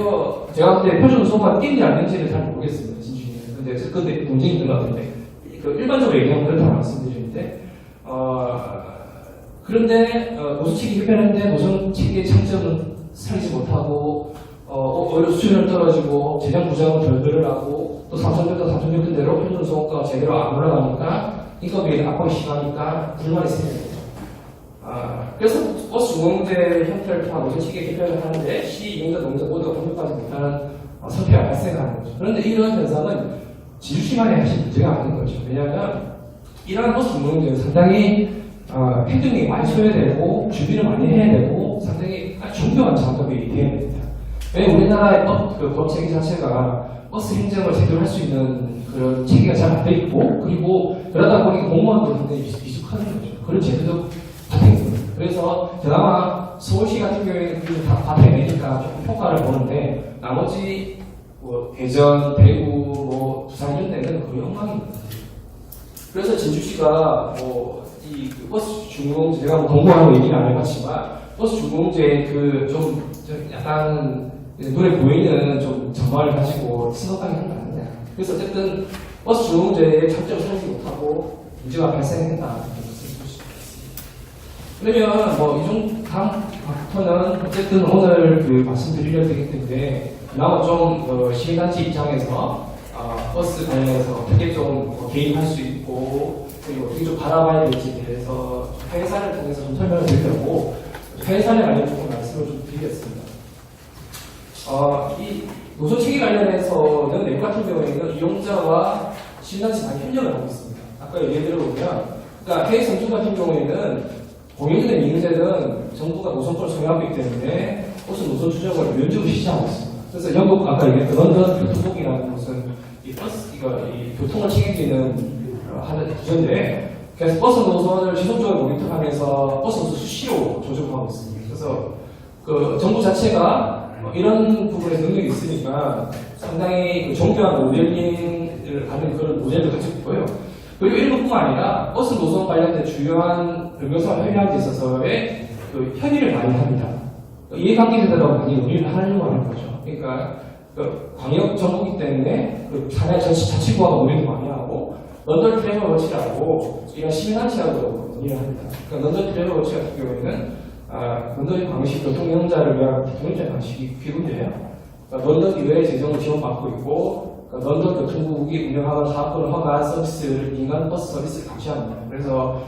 제가 볼 때 표준 운송만 뛰는지 안 뛰는지를 잘 모르겠습니다. 진주시는. 근데 논쟁이 있는 것 같은데 일반적으로 얘기하면 그렇다고 말씀드리는데 그런데 노선 체계 개편했는데 노선 체계의 장점은 살리지 못하고 오히려 수요는 떨어지고 재정 부담은 덜 늘어나고 또 3,600대로 표준 운송가가 제대로 안 올라가니까 인건비에 압박이 심하니까 불만이 생기는 거죠. 그래서 버스 중공제 형태를 통한 노선 체계 개편을 하는데 시 이용자 농자 모두가 공격하지 못하는 성패가 발생하는 거죠. 그런데 이런 현상은 진주시만이 사실 문제가 아닌 거죠. 왜냐하면 이러한 버스 중공제는 상당히 행정력이 많이 소요되고 준비를 많이 해야 되고 상당히 아주 중요한 작업이 되어야 됩니다. 왜냐하면 우리나라의 법 체계 자체가 버스 행정을 제대로 할 수 있는 그런 체계가 잘 안 돼 있고 그리고 그러다 보니까 공무원도 굉장히 미숙하는 거죠. 그런 제도도 바탕입니다. 그래서 그나마 서울시 같은 경우에는 다 바탕이니까 조금 효과를 보는데 나머지 뭐 대전, 대구, 부산 이런 데는 거의 엉망입니다. 그래서 진주시가 이 버스 중공제 제가 공부하고 얘기는 안 해봤지만 버스 중공제 좀 약간 눈에 보이는 좀 전망을 가지고 심각하게 하는 거 아니냐. 그래서 어쨌든 버스 중공제의 장점을 살리지 못하고 문제가 발생했다. 그러면 다음부터는 어쨌든 오늘 말씀드리려고 했기 때문에 그나마 좀 시민단체 입장에서 버스 관련해서 어떻게 좀 개입할 수 있고 그리고 어떻게 좀 바라봐야 될지에 대해서 회사를 통해서 좀 설명을 드리려고 회사에 관련 조금 말씀을 좀 드리겠습니다. 이 노선 체계 관련해서는 외국 같은 경우에는 이용자와 시민단체 많이 협력을 하고 있습니다. 아까 얘기 들어보면 그러니까 해외 선주 같은 경우에는 공인된 이용자는 정부가 노선권을 소유하고 있기 때문에 버스 노선 추적을 면적으로 시작하고 있습니다. 그래서 영국 아까 얘기했던 런던 교통국이라는 곳은 이 교통을 책임지는 하는 구조인데 그래서 버스 노선을 지속적으로 모니터하면서 버스 노선 수시로 조정하고 있습니다. 그래서 그 정부 자체가 이런 부분에 능력이 있으니까 상당히 그 정교한 모델링을 하는 그런 모델도 가지고 있고요. 그리고 이런 것뿐만 아니라 버스 노선 관련된 주요한 변경성을 협의하는 데 있어서의 그 협의를 많이 합니다. 이해관계자들하고 많이 논의를 하려고 하는 거죠. 그러니까 그 광역 정부이기 때문에 그 산하 자치구하고 논의도 많이 하고 런던 트래블 워치라고 이런 시민단체하고 논의를 합니다. 그러니까 런던 트래블 워치 같은 경우에는 런던 광역시 교통용자를 위한 대통령제 방식이 기본이에요. 그러니까 런던 의회의 재정을 지원받고 있고 그러니까 런던 교통국이 운영하는 사업권을 허가한 서비스를 민간 버스 서비스를 감시합니다. 그래서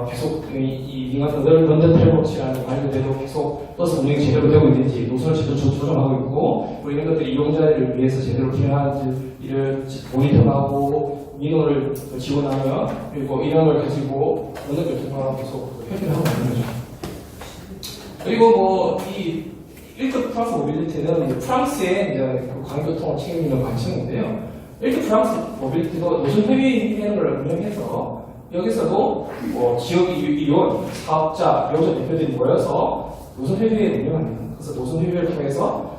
계속 이 민간 런던 트래블워치라는 관련돼도 계속 버스 운영이 제대로 되고 있는지 노선을 제대로 조정하고 있고 그리고 이런 것들이 이용자를 위해서 제대로 기능하는지를 모니터하고 민원을 지원하며 그리고 이런 걸 가지고 런던 교통하고 계속 협의를 하고 있는 거죠. 그리고 이 1급 프랑스 모빌리티는 이제 프랑스의 이제 광교통을 책임지는 관청인데요. 1급 프랑스 모빌리티도 노선 협의회를 운영해서 여기서도 지역 이원, 사업자, 여자 대표들이 모여서 노선 협의회를 운영합니다. 그래서 노선 협의회를 통해서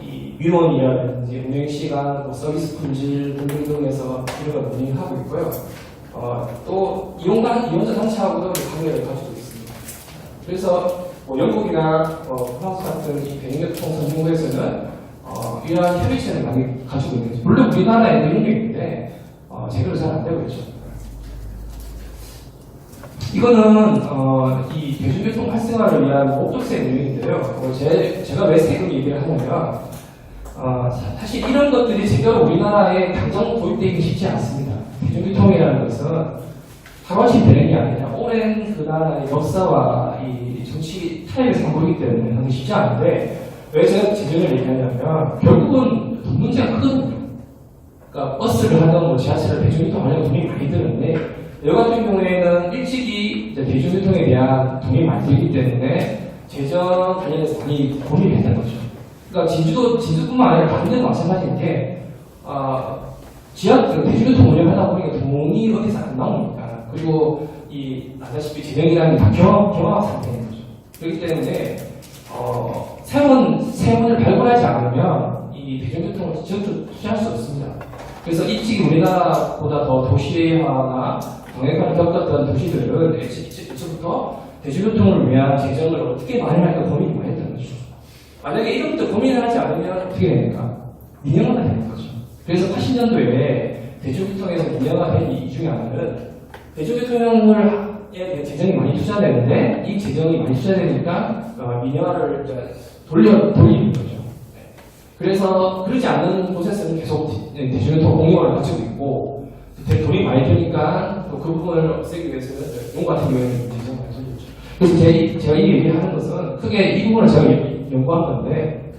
이 민원이라든지 운행 시간, 서비스 품질 등등에서 이런 걸 논의하고 있고요. 또 이용자 단체하고도 관계를 가지고 있습니다. 그래서 영국이나 프랑스 같은 이 대중교통 선진국에서는 이러한 협의체를 많이 가지고 있는지 물론 우리나라에도 이런 게 있는데 제대로 잘 안 되고 있죠. 이거는 이 대중교통 활성화를 위한 목적세 내용인데요. 제가 왜 세금 얘기를 하냐면 사실 이런 것들이 제대로 우리나라에 당장 도입되기 쉽지 않습니다. 대중교통이라는 것은 하루아침 되는 게 아니라 오랜 그 나라의 역사와 이 정치 타협의 상고이기 때문에 하기 쉽지 않은데 왜 제가 재정을 얘기하냐면 결국은 돈 문제가 크거든요. 그러니까 버스를 하던 뭐 지하철을 대중교통 하려고 돈이 많이 드는데 여기 같은 경우에는 일찍이 이제 대중교통에 대한 돈이 많이 들기 때문에 재정 관련해서 많이 고민을 했던 거죠. 그러니까 진주뿐만 아니라 다른 데도 마찬가지인 게 대중교통 운영하다 보니까 돈이 어디서 안 나옵니다. 그리고 아시다시피 재정이라는 게 다 경화 상태인 거죠. 그렇기 때문에 세원을 발굴하지 않으면 이 대중교통을 지역적으로 투자할 수 없습니다. 그래서 일찍이 우리나라보다 더 도시화나 동해관을 겪었던 도시들은 일찍부터 대중교통을 위한 재정을 어떻게 마련할까 고민을 많이 했던 거죠. 만약에 이런부터 고민을 하지 않으면 어떻게 됩니까? 민영화가 되는 거죠. 그래서 80년도에 대중교통에서 민영화된 이 중에 하나는 대중교통에 재정이 많이 투자되는데 이 재정이 많이 투자되니까 민영화를 돌리는 거죠. 그래서 그러지 않는 곳에서는 계속 대중교통 공용화를 가지고 있고 돈이 많이 드니까 또 그 부분을 없애기 위해서는 용과 같은 경우에는 재정을 가지고 있죠. 그래서 제가 이 얘기를 하는 것은 크게 이 부분을 제가 연구한 건데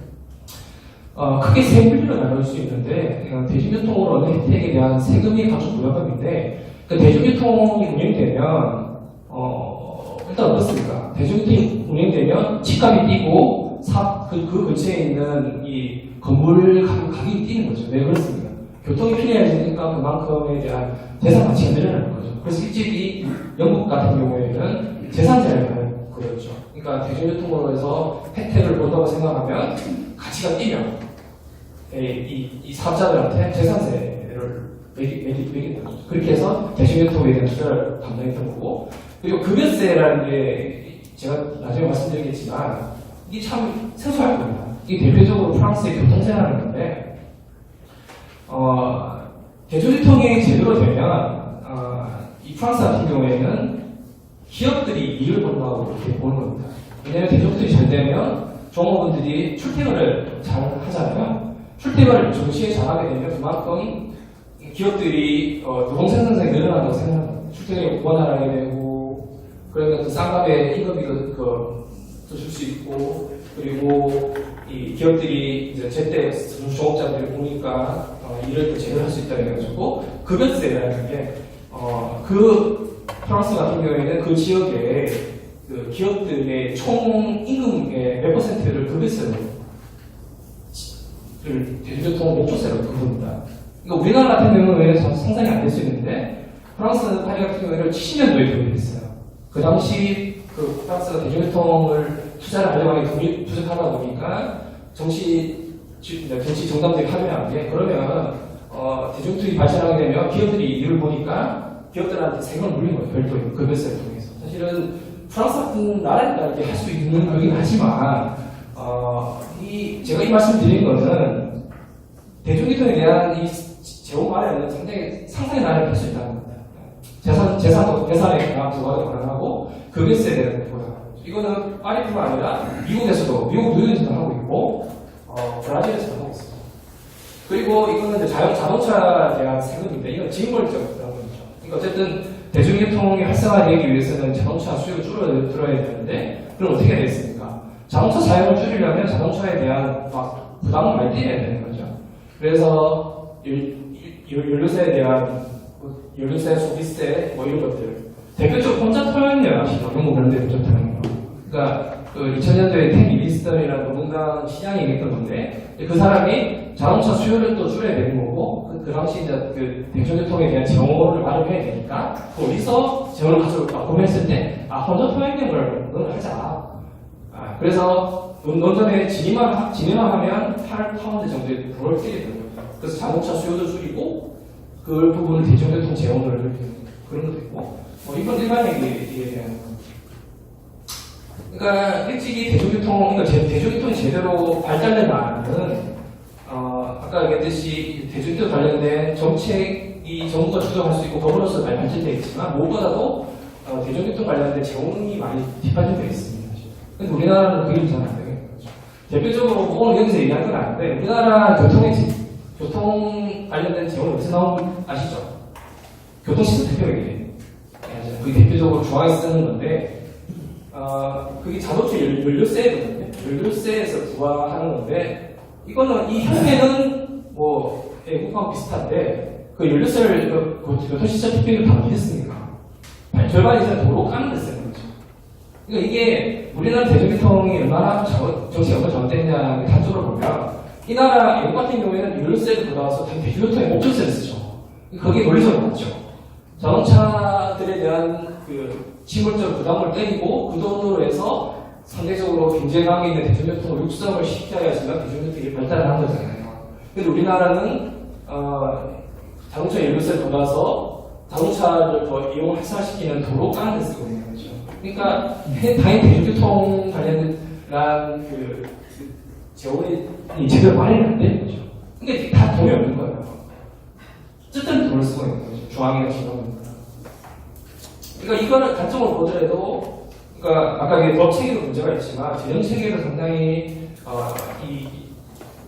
크게 세 분류로 나눌 수 있는데 대중교통으로 얻는 혜택에 대한 세금이 가족 부여금인데 대중교통이 운영되면 일단 어떻습니까? 대중교통이 운영되면 집값이 뛰고 그 근처에 있는 이 건물 가격이 뛰는 거죠. 왜 그렇습니까? 교통이 필요해지니까 그만큼에 대한 재산 가치가 늘어나는 거죠. 그래서 일찍이 영국 같은 경우에는 재산세를 그렸죠. 그러니까 대중교통으로 해서 혜택을 본다고 생각하면 가치가 뛰면 이 사업자들한테 재산세를 매긴다는 거죠. 그렇게 해서 대중교통에 대한 투자를 담당했던 거고 그리고 급여세라는 게 제가 나중에 말씀드리겠지만 이게 참 생소할 겁니다. 이게 대표적으로 프랑스의 교통세라는 건데 대중교통이 제대로 되면 이 프랑스 같은 경우에는 기업들이 이익을 본다고 이렇게 보는 겁니다. 왜냐하면 대중교통이 잘 되면 종업원들이 출퇴근을 잘 하잖아요. 출퇴근을 정시에 잘하게 되면 그만큼 기업들이 노동 생산성이 늘어난다고 생각합니다. 출퇴근이 원활하게 되고 그러면 그 쌍값의 임금이 줄 수 있고 그리고 이 기업들이 이제 제때 종업자들이 오니까 일을 또 제대로 할 수 있다고 해가지고 급여세라는 게 그 프랑스 같은 경우에는 그 지역의 그 기업들의 총 임금의 몇 %를 급여세로 대중교통 목조세로 부릅니다. 그러니까 우리나라 같은 경우에는 상상이 안 될 수 있는데 프랑스 파리 같은 경우에는 70년도에 도입했어요. 그 당시 그 프랑스가 대중교통을 투자를 하려고 하는 돈이 부족하다 보니까 정치 정당들이 하면 게 그러면 대중투기 발전하게 되면 기업들이 이를 보니까 기업들한테 세금을 물린 거예요. 별도의 급여세를 통해서. 사실은 프랑스 같은 나라니까 이렇게 할 수 있는 거긴 하지만 제가 이 말씀 드린 거는 대중교통에 대한 이 제공 안에는 상당히 상상의 나라를 할 수 있다는 겁니다. 재산에 대한 부과가 가능하고 급여세에 대한 부과가 가능하고 이거는 파리뿐만 아니라 미국에서도 미국 뉴욕에서도 하고 있고 브라질에서도 하고 있습니다. 그리고 이거는 이제 자동차에 대한 세금인데 이건 징벌적 부담이죠. 그러니까 어쨌든 대중교통이 활성화되기 위해서는 자동차 수요를 줄여들어야 되는데 그럼 어떻게 해야 되겠습니까? 자동차 사용을 줄이려면 자동차에 대한 막 부담을 많이 떼야 되는 거죠. 그래서 연료세에 대한 연료세, 소비세 뭐 이런 것들 대표적으로 혼자 토요일날 아시죠? 영국 그런 데 좋다는 거. 그러니까 그 2000년도에 템 이비스턴이라는 노동당 시장이 있던 건데 그 사람이 자동차 수요를 또 줄여야 되는 거고 그 당시 이제 그 대중교통에 대한 정원을 마련해야 되니까 어디서 재원을 가져올까 고민했을 때 혼자 토요일을 하자. 그래서 런던에 진입만 하면 8파운드 정도의 불을 쓰게 되는 거죠. 그래서 자동차 수요도 줄이고 그 부분을 대중교통 재원을 그런 것도 있고 이건 일반에게 대한 그러니까 일찍이 대중교통이 제대로 발달된 나라는 아까 얘기했듯이 대중교통 관련된 정책이 정부가 주도할 수 있고 법으로서 많이 발전되어 있지만 무엇보다도 대중교통 관련된 재원이 많이 뒷받침되어 있습니다. 근데 우리나라는 그게 잘 안 되는 거죠. 대표적으로 오늘 여기서 얘기할 건 아닌데 우리나라 교통 관련된 재원이 어디서 나오는 아시죠? 교통시설 대표에게 그게 대표적으로 중앙에 쓰는 건데 그게 자동차 연료세거든요. 연료세에서 부과하는 건데 이거는 이 형태는 뭐 애국하고 비슷한데 그 연료세를 교통시설 특별히 다 어디했습니까? 절반 이상 도로 까는 데 쓰는 거죠. 그러니까 이게 우리나라 대중교통이 얼마나 정책이 얼마나 잘못됐냐의 단적으로 보면 이 나라 영국 같은 경우에는 연료세를 부과해서 대중교통에 목적세를 쓰죠. 거기에 논리적으로 맞죠. 자동차들에 대한 그 징벌적 부담을 떼고 그 돈으로 해서 상대적으로 경제강에 있는 대중교통을 육성을 시켜야지만 대중교통이 발달을 한 거잖아요. 근데 우리나라는 자동차 연료세를 부과해서 자동차를 더 이용 활성화시키는 도로 까는 데 쓰고 있는 거죠. 그러니까 당연히 대중교통 관련된 그 재원이 제대로 마련이 안 되는 거죠. 근데 다 돈이 없는 거예요. 어쨌든 돈을 쓰고 있는 거죠. 중앙이나 지방은. 그러니까 이거는 단점으로 보더라도, 그러니까 아까 이게 법 체계도 문제가 있지만 재정 체계도 상당히 이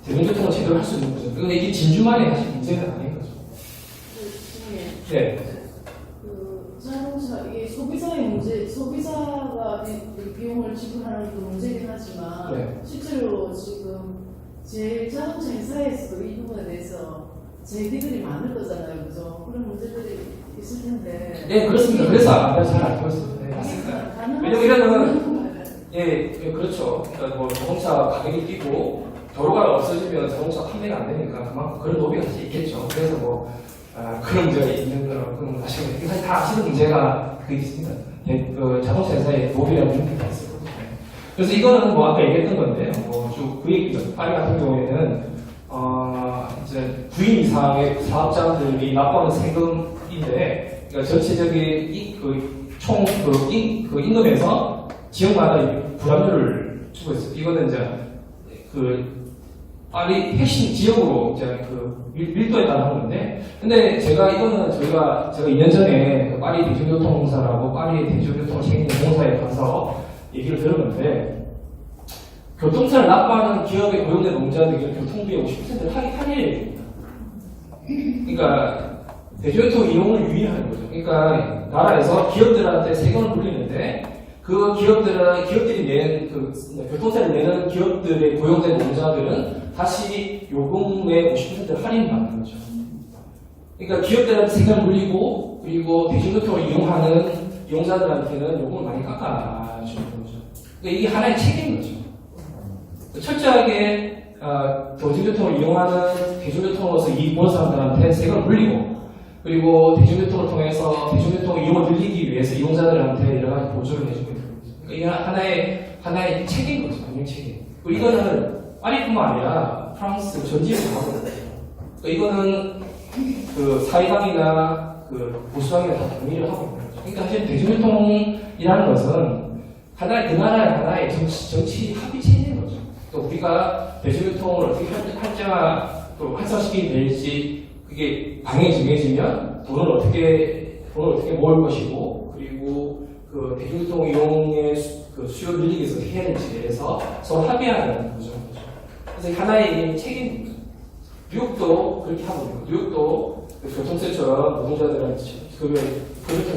대중교통을 제대로 할 수 있는 거죠. 근데 이게 진주만의 사실 문제는 아닌 거죠. 네. 그 자동차 이게 소비자의 문제, 소비자가 비용을 지불하는 그 문제긴 하지만 네. 실제로 지금 제일 자동차 회사에서도 이 부분에 대해서 제기들이 많을 거잖아요, 그죠? 그런 문제들이 있을 텐데. 네, 그렇습니다. 그래서 아까 잘 알고 있습니다. 네, 맞습니다. 왜냐면 이러면 예, 그렇죠. 그러니까 뭐 자동차 가격이 뛰고 도로가 없어지면 자동차 판매가 안 되니까 그만큼 그런 로비가 사실 있겠죠. 그래서 뭐 그런 문제가 있는 거라고 사실 다 아시는 문제가 그 있습니다. 그 자동차 회사의 로비라는 문제가 있어요. 그래서 이거는 뭐 아까 얘기했던 건데 쭉 그 얘기죠. 파리 같은 경우에는 이제 9인 이상의 사업자들이 납부하는 세금인데 그러니까 전체적인 총 임금에서 지역마다 부담률을 주고 있어요. 이거는 이제 그 파리 핵심 지역으로 이제 그 밀도에 따라 하는 건데, 근데 제가 2년 전에 그 파리 대중교통공사라고 파리 대중교통을 책임지는 공사에 가서 얘기를 들었는데, 교통세를 납부하는 기업에 고용된 노동자들이 교통비의 50%를 할인해줍니다. 그러니까 대중교통 이용을 유인하는 거죠. 그러니까 나라에서 기업들한테 세금을 물리는데 그 기업들이 낸 교통세를 내는 기업들의 고용된 노동자들은 다시 요금의 50%를 할인받는 거죠. 그러니까 기업들한테 세금을 물리고 그리고 대중교통을 이용하는 이용자들한테는 요금을 많이 깎아주는 거죠. 그러니까 이게 하나의 책임인 거죠. 철저하게 대중교통을 이용하는 대중교통으로서 이익 보는 사람들한테 세금을 물리고 그리고 대중교통을 통해서 대중교통 이용을 늘리기 위해서 이용자들한테 여러 가지 보조를 해주고 있는 거죠. 그러니까 이게 하나의 하나의 체계인 거죠. 경영 체계. 그리고 이거는 파리뿐만 아니라 프랑스 전 지역에서 하고 있는 거죠. 이거는 그 사회당이나 그 보수당이나 다 동의를 하고 있는 거죠. 그러니까 사실 대중교통이라는 것은 그 나라의 하나의 정치 합의 체계인 거죠. 또 우리가 대중교통을 어떻게 활성화시키게 될지 그게 방향이 정해지면 돈을 어떻게 모을 것이고, 그리고 그 대중교통 이용의 그 수요를 늘리기 위해서 해야 될지에 대해서 서로 합의하는 구조인 거죠. 그래서 하나의 책임입니다. 뉴욕도 그렇게 하고 있는 거예요. 뉴욕도 그 교통세처럼 노동자들한테 그렇게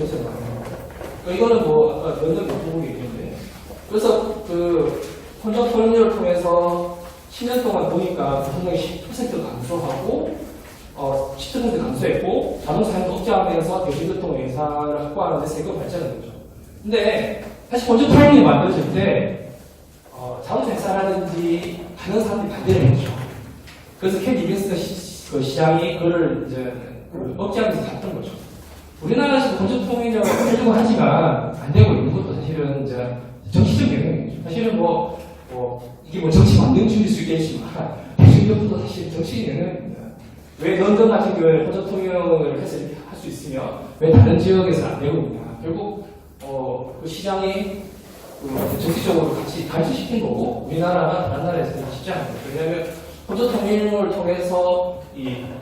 해서 많아요. 이거는 뭐 아까 런던 교통국이 얘기했는데, 그래서 그 혼잡 토론회를 통해서 10년 동안 보니까 대통령이 10% 감소하고 10% 감소했고 자동차는 억제하면서 대중교통 예산을 확보하는데 세금 발전한 거죠. 근데 사실 혼잡 토론회 만들어질 때 자동차 회사라든지 하는 사람들이 반대를 했죠. 그래서 캔 이벤스 그 시장이 그걸 이제 억제하면서 갔던 거죠. 우리나라에서도 혼잡 통행을 하려고 하지만 안 되고 있는 것도 사실은 이제 정치적 영역이죠. 사실은 이게 뭐 정치 만능주의일 수 있겠지만 대중교통도 사실 정치적 영역입니다. 왜 런던 같은 경우에 혼잡 통행을 해서 이렇게 할 수 있으며 왜 다른 지역에서 안 되고 있냐? 결국 그 시장이 정치적으로 같이 발전시킨 거고 우리나라가 다른 나라에서는 쉽지 않은 거죠. 왜냐하면 혼잡 통행을 통해서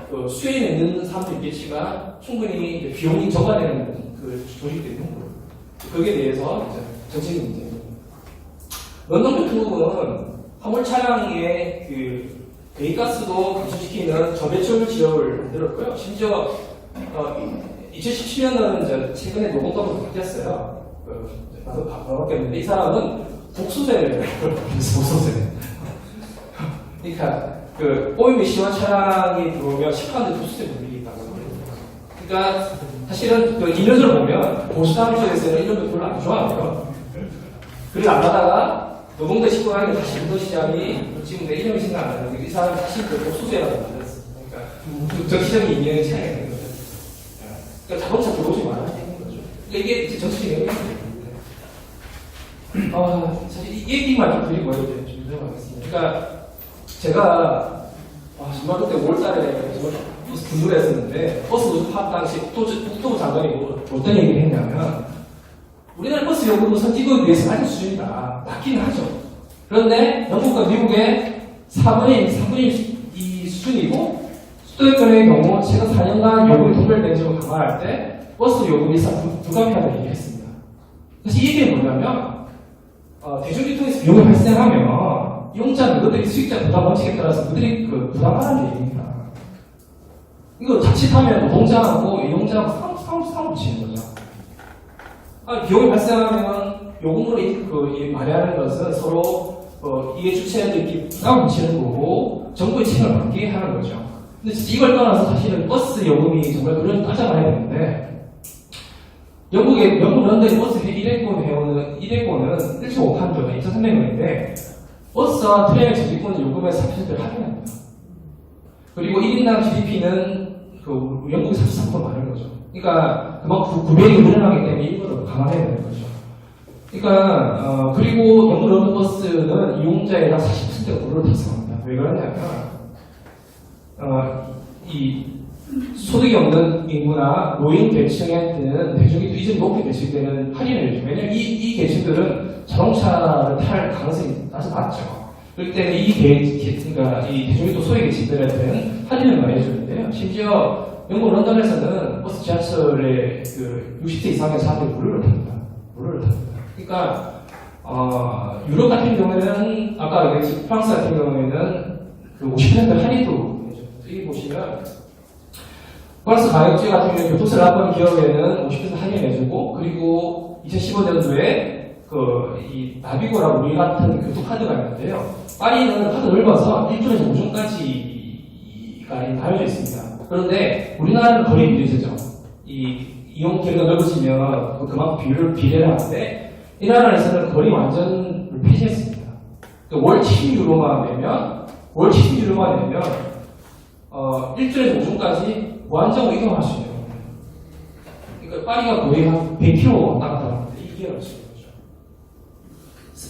그 수혜를 내는 사람도 있겠지만 충분히 이제 비용이 저감되는 그 조직도 있는 거예요. 거기에 대해서 이제 정치적 문제입니다. 런던 교통국은 화물 차량의 그 배기가스도 감소시키는 저배출 지역을 만들었고요. 심지어 2017년은 이제 최근에 노동법으로 바뀌었어요. 바뀌었는데 이 사람은 복수세를 복수세. 그러니까 그 오염이 심한 차량이 들어오면 10%의 복수세 물리기 있다고 합니다. 그러니까 사실은 그 이면을 보면 보수당 쪽에서는 이런 거 별로 안 좋아하고요. 그걸 안 하다가 노동대 시도하는 다시 운동시장이 지금 내 이름이 생각 안 나는데 이 사람이 다시 그 복수세라고 만들었어요. 그러니까 정치적인 인연의 차이가 있는 거죠. 그러니까 자동차 들어오지 말아야 되는 거죠. 그러니까 이게 정치적인 영역입니다. 사실 이 얘기만 좀 드리고 이제 좀 들어가겠습니다. 그러니까 제가 정말 그때 5월달에 정말 분노를 했었는데 버스 노조 파업 당시 국토부 장관이 어떤 얘기를 했냐면 우리나라 버스 요금은 선진국에 비해서 낮은 수준이다. 낮기는 하죠. 그런데 영국과 미국의 4분의 2 수준이고 수도권의 경우 최근 4년간 요금이 동결된 점을 감안할 때 버스 요금이 불가피하다고 얘기했습니다. 그래서 이 얘기는 뭐냐면 대중교통에서 비용이 발생하면 이용자는 그들이 수익자 부담 원칙에 따라서 그들이 그 부담하라는 얘기입니다. 이거 자칫하면 노동자하고 이용자하고 싸움 붙이는 거죠. 비용이 발생하면 요금으로 마련하는 것은 서로 이게 주체들끼리 부담을 붙이는 거고 정부의 책임을 받게 하는 거죠. 근데 진짜 이걸 떠나서 사실은 버스 요금이 정말 그런 따져봐야 되는데 영국 런던 버스 1회권은 1.5칸조나 2,300원인데 버스와 트램의 저지권은 요금의 40%를 할인합니다. 그리고 1인당 GDP는 영국이 43% 많은 거죠. 그러니까 그만큼 구매력이 늘어나기 때문에 이거를 감안해야 되는 거죠. 그러니까 그리고 영국 런던 버스는 이용자의 약 40%가 무료로 탑승합니다. 왜 그러냐면 이 소득이 없는 인구나 노인 계층한테는 대중교통 이전 높은 계층들은 할인을 해주죠. 왜냐면 이 계층들은 자동차를 탈 가능성이 아주 낮죠. 그렇기 때문에 그러니까 이 대중교통 소외 계층들한테는 할인을 많이 해주는데요. 심지어 영국 런던에서는 버스 지하철에 60세 이상의 사람들이 무료를 탑니다. 그러니까 유럽 같은 경우에는 아까 프랑스 같은 경우에는 50% 할인도 해줘요. 여기 보시면 프랑스 가격제 같은 경우에 교통세를 납부하는 기업에는 50% 할인해주고 그리고 2015년도에 이 나비고라고 우리 같은 교통카드가 있는데요. 파리는 카드 넓어서 1조에서 5조까지가 나눠져 있습니다. 그런데 우리나라는 거리 비례제죠. 이용 길이가 넓어지면 그만큼 비례를 하는데 이 나라에서는 거리 완전 폐지했습니다. 월 7유로만 내면 1조에서 5조까지 무한정으로 이동할 수 있는 거예요. 그러니까 파리가 거의 한 100km 왔다 갔다 하는데 이게 어찌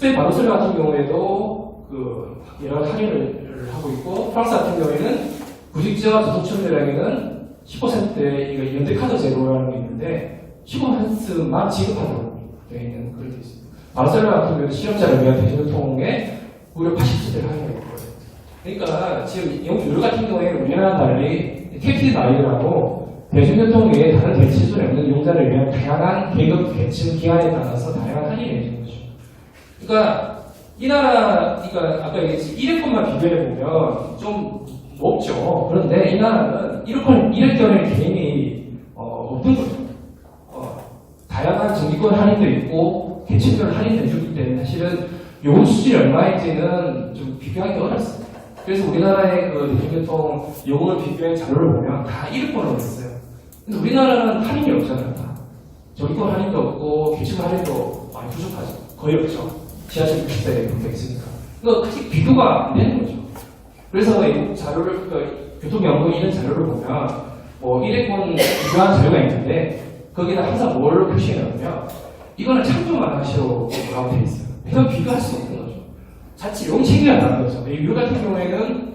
스페인 바르셀로나 같은 경우에도 그 여러 할인을 하고 있고, 프랑스 같은 경우에는 구직자 저소득층들에게는 10%의 연대 카드 제도라는 게 있는데 15%만 지급하도록 되어 있는 그런 게 있습니다. 바르셀로나 같은 경우에는 실업자를 위한 대중교통에 무려 80%를 할인을 했고요. 그러니까 지금 영국 유럽 같은 경우에는 우리나라와 달리 캡티드 아이들하고 대중교통 외에 다른 대체수를 없는 용자를 위한 다양한 계급, 계층, 기간에 따라서 다양한 할인을 해주는 거죠. 그러니까 이 나라, 그러니까 아까 얘기했듯이 1회권만 비교해보면 좀 높죠. 그런데 이 나라는 1회권을 개인이 없는 거죠. 다양한 정기권 할인도 있고 계층별 할인도 해주기 때문에 사실은 요금 수준이 얼마인지는 좀 비교하기 어렵습니다. 그래서 우리나라의 그 대중교통 요금을 비교한 자료를 보면 다 1회권으로 있어요. 근데 우리나라는 할인이 없잖아요. 다. 정기권 할인도 없고 계층 할인도 많이 부족하죠. 거의 없죠. 지하철 60대 그렇게 있으니까. 그러니까 아직 비교가 안 되는 거죠. 그래서 외국 자료를, 교통연구원 이런 자료를 보면, 뭐, 1회권 비교한 자료가 있는데, 거기다 항상 뭘 표시해놓으면, 이거는 참조만 하시라고 되어 있어요. 그래서 비교할 수 없는 거죠. 자칫 용책이 안 나는 거죠. 미국 같은 경우에는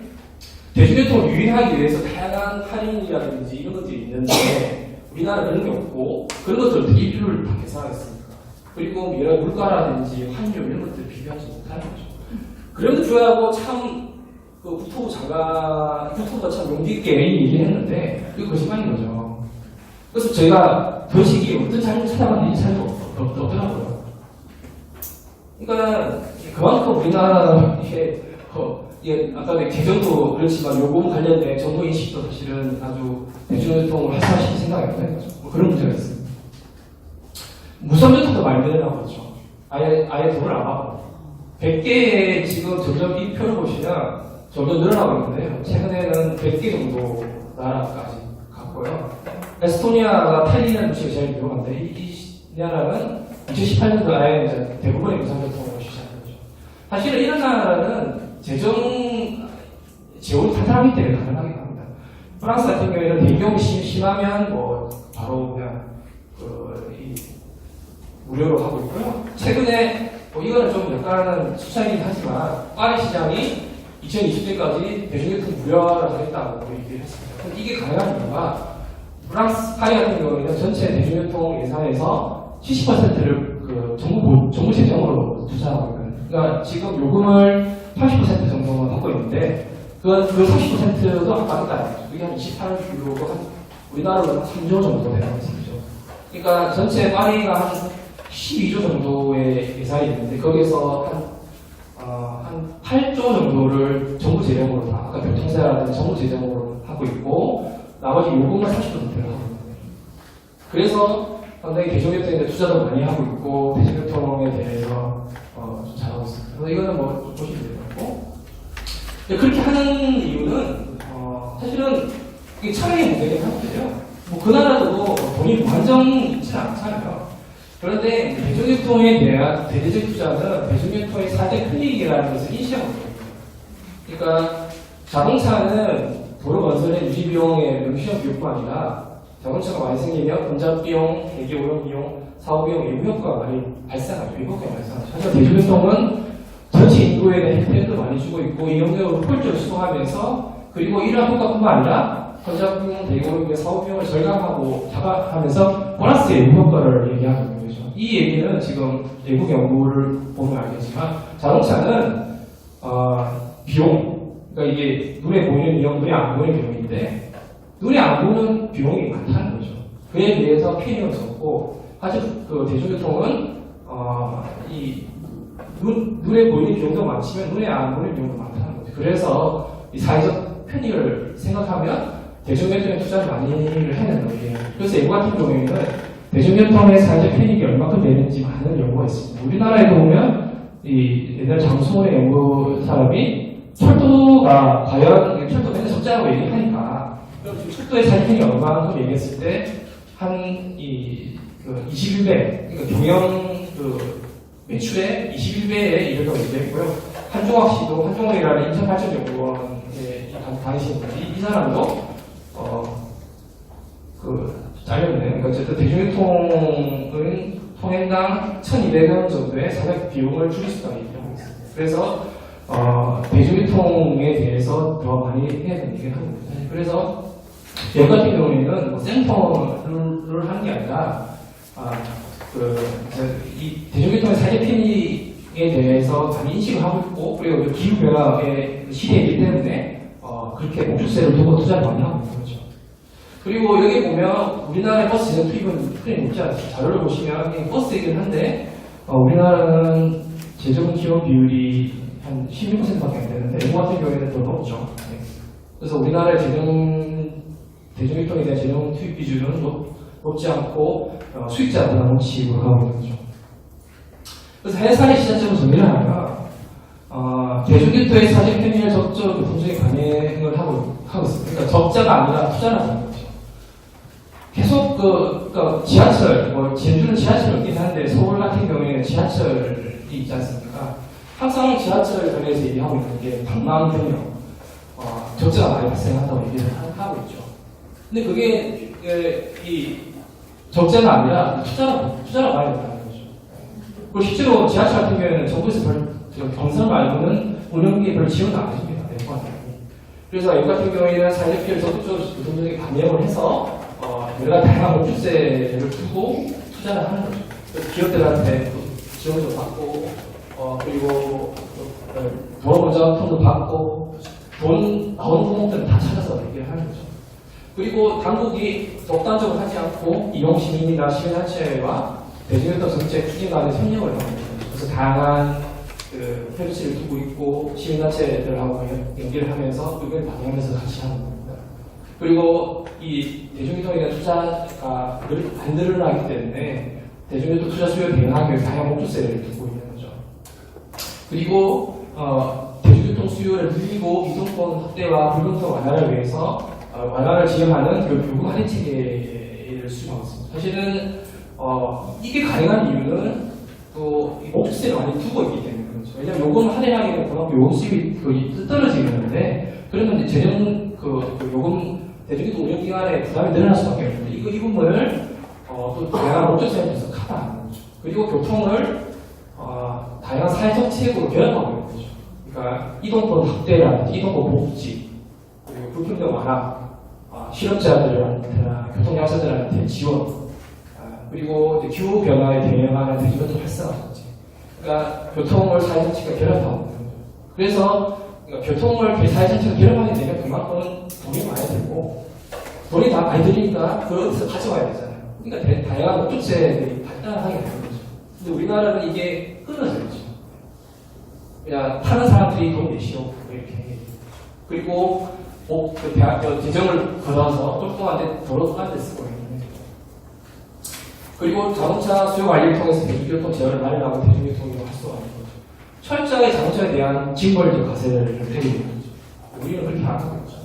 대중교통을 유인하기 위해서 다양한 할인이라든지 이런 것들이 있는데, 우리나라는 그런 게 없고, 그런 것들 어떻게 비율을 다 계산하겠습니까? 그리고 여러 물가라든지 환율 이런 것들을 비교하지 못하는 거죠. 그럼에도 불구하고 참, 국토부가 참 용기 있게 얘기했는데, 그게 거짓말인 거죠. 그래서 저희가 도식이 어떤 자료를 찾아봤는지 자료가 없더라고요. 그러니까, 그만큼 우리나라, 이게 아까 개정도 그렇지만 요금 관련된 정보 인식도 사실은 아주 대중교통을 활성화시킬 생각이 없는 거죠. 뭐 그런 문제가 있습니다. 무선교통도 많이 늘어나고 있죠. 아예 돈을 안 받고. 100개의 지금 점점 이 표를 보시면 점점 늘어나고 있는데요. 최근에는 100개 정도 나라까지 갔고요. 에스토니아가 탈리는 도시가 제일 유명한데 이 나라는 2018년도 아예 이제 대부분의 무선교통을 시작한 거죠. 사실은 이런 나라는 재원이 탄탄하기 때문에 가능하긴 합니다. 프랑스 같은 경우에는 대기업이 심하면 뭐 바로 그냥 무료로 하고 있고요. 최근에 이거는 좀 약간은 수차이긴 하지만 파리 시장이 2020년까지 대중교통 무료화를 하겠다고 얘기를 했습니다. 근데 이게 가능한 이유가 프랑스 파리 같은 경우에는 전체 대중교통 예산에서 70%를 그 정부 재정으로 투자하고 있거든요. 그러니까 지금 요금을 80% 정도만 받고 있는데 그 30%도 안 받는다는 거죠. 그게 한 28유로고 한 우리나라로 한 3조 정도 되는 거죠. 그러니까 전체 파리가 한 12조 정도의 예산이 있는데 거기에서 한 8조 정도를 정부 재정으로 다 아까 교통세라든지 정부 재정으로 하고 있고 나머지 요금만 30%를 하고 있거든요. 그래서 상당히 대중교통에 투자도 많이 하고 있고 대중교통에 대해서 좀 잘하고 있습니다. 그래서 이거는 뭐 보시면 될 것 같고 그렇게 하는 이유는 사실은 이게 차량의 문제긴 한데요. 뭐 그 나라도 돈이 무한정 있지는 않잖아요. 그런데 대중교통에 대한 대대적 투자는 대중교통의 4대 클릭이라는 것을 인식하고 있습니다. 그러니까 자동차는 도로 건설의 유지 비용의 명시형 비용뿐 아니라 자동차가 많이 생기면 운전 비용, 대기 오염 비용, 사후 비용, 외부 효과가 많이 발생하죠. 외부 효과가 발생하죠. 하지만 대중교통은 전체 인구에 대한 혜택도 많이 주고 있고 이 영역으로 폴조를 수송하면서 그리고 이러한 효과뿐만 아니라 건전 비용, 대기 오염 비용, 사후 비용을 절감하고 자각하면서 보너스의 외부 효과를 얘기하고 있는 거죠. 이 얘기는 지금 외국 연구를 보면 알겠지만 자동차는 비용, 그러니까 이게 눈에 보이는 비용, 눈에 안 보이는 비용인데 눈에 안 보이는 비용이 많다는 거죠. 그에 비해서 편의는 적고 하지만 그 대중교통은 눈에 보이는 비용도 많지만 눈에 안 보이는 비용도 많다는 거죠. 그래서 이 사회적 편의를 생각하면 대중교통에 투자를 많이 해야 된다고 얘기해요. 그래서 외국 같은 경우에는 대중교통의 사회적 편익이 얼마큼 되는지 많은 연구가 있습니다. 우리나라에도 보면 이 옛날 장수원의 연구 사람이 철도가 과연 철도 맨날 적자라고 얘기하니까 그럼 지금 철도의 사회적 편익이 얼마만큼 얘기했을 때 한 21배 그러니까 경영 매출의 21배에 이르다고 얘기했고요. 한종학이라는 인천발전연구원에 다니시는 분이 이 사람도 자료인데, 어쨌든 대중교통은 통행당 1,200원 정도의 사적 비용을 줄일 수가 있다고 있습니다. 그래서 대중교통에 대해서 더 많이 해야 되는 게 하고 있습니다. 그래서 여기 같은 경우에는 뭐 센터를 하는 게 아니라 이 대중교통의 사회 편의에 대해서 많이 인식을 하고 있고, 그리고 기후변화의 시대이기 때문에 그렇게 목줄세를 두고 투자를 많이 하고 있는 거죠. 그리고 여기 보면 우리나라의 버스 재정 투입은 크게 높지 않습니다. 자료를 보시면 버스 얘기를 한데 우리나라는 재정 기업 비율이 한 16%밖에 안 되는데 일본 같은 경우에는 더 높죠. 네. 그래서 우리나라의 대중교통에 대한 재정 투입 비중은 높지 않고 수익자보다 높이고 가고 있는 거죠. 그래서 해상의 시장점을 정리를 하면 대중교통의 사적 편의를 적극적으로 교통적인 관행을 하고 있습니다. 그러니까 적자가 아니라 투자라는 거죠. 계속 그러니까 지하철, 제주는 지하철이 없긴 한데 서울 같은 경우에는 지하철이 있지 않습니까? 항상 지하철 관련해서 얘기하고 있는 게 방망이변형, 적자가 많이 발생한다고 얘기를 하고 있죠. 근데 그게 이 적자가 아니라 투자가 많이 된다는 거죠. 그리고 실제로 지하철 같은 경우에는 정부에서 건설 말고는 운영비에 별 지원을 안 해줍니다. 그래서 여기 같은 경우에는 사회적 피해를 적극적으로 교통적인 감행을 해서 여러 다양한 목줄세를 두고 투자를 하는 거죠. 그래서 기업들한테 지원도 받고 그리고 도로공사통도 받고 돈 나오는 구멍들은 다 찾아서 얘기를 하는 거죠. 그리고 당국이 독단적으로 하지 않고 이용시민이나 시민단체와 대중교통 정책 추진관에 협력을 하고 있습니다. 그래서 다양한 헬스를 두고 있고 시민단체들하고 연계를 하면서 의견을 반영하면서 같이 하는 겁니다. 그리고 이 대중교통에 대한 투자가 안 늘어나기 때문에 대중교통 투자 수요를 대응하기 위해서 다양한 목줄세를 두고 있는 거죠. 그리고 대중교통 수요를 늘리고 이동권 확대와 불공정 완화를 위해서 완화를 지향하는 요금 할인 체계를 수행하고 있습니다. 사실은 이게 가능한 이유는 또 목줄세를 많이 두고 있기 때문에 그렇죠. 왜냐하면 요금 할인하게 되면 그만큼 요금 수입이 거의 떨어지는데 그러면 이제 요금 대중교통 운영기관의 부담이 늘어날 수밖에 없는데 이 부분을 또 다양한 목줄세에 대해서 카바하는 거죠. 그리고 교통을 다양한 사회적 체계로 결합하고 있는 거죠. 그러니까 이동권 확대라든지 이동권 복지, 그리고 불평등 완화, 실업자들한테나 교통약자들한테 지원, 그리고 이제 기후 변화에 대응하는 대중교통 활성화든지, 그러니까 교통을 사회 전체가 결합하고 있는 거죠. 그래서 그러니까 교통을 사회 전체가 결합하게 되면 그만큼 돈이 많이 들고 돈이 다 많이 들으니까 그걸 어디서 가져와야 되잖아요. 그러니까 다양한 목줄세들이 발달하게 되는 거죠. 근데 우리나라는 이게 끊어져 있죠. 그냥 타는 사람들이 돈 내시오 이렇게. 그리고 대학교 재정을 걸어서 뚱뚱한데 도로한데 쓰고 있는. 그리고 자동차 수요 관리를 통해서 대중교통 제어를 마련하고 대중교통을 활성화하는 거죠. 철저하게 자동차에 대한 징벌적 과세를 때리는 거죠. 우리는 그렇게 안 하고 있죠.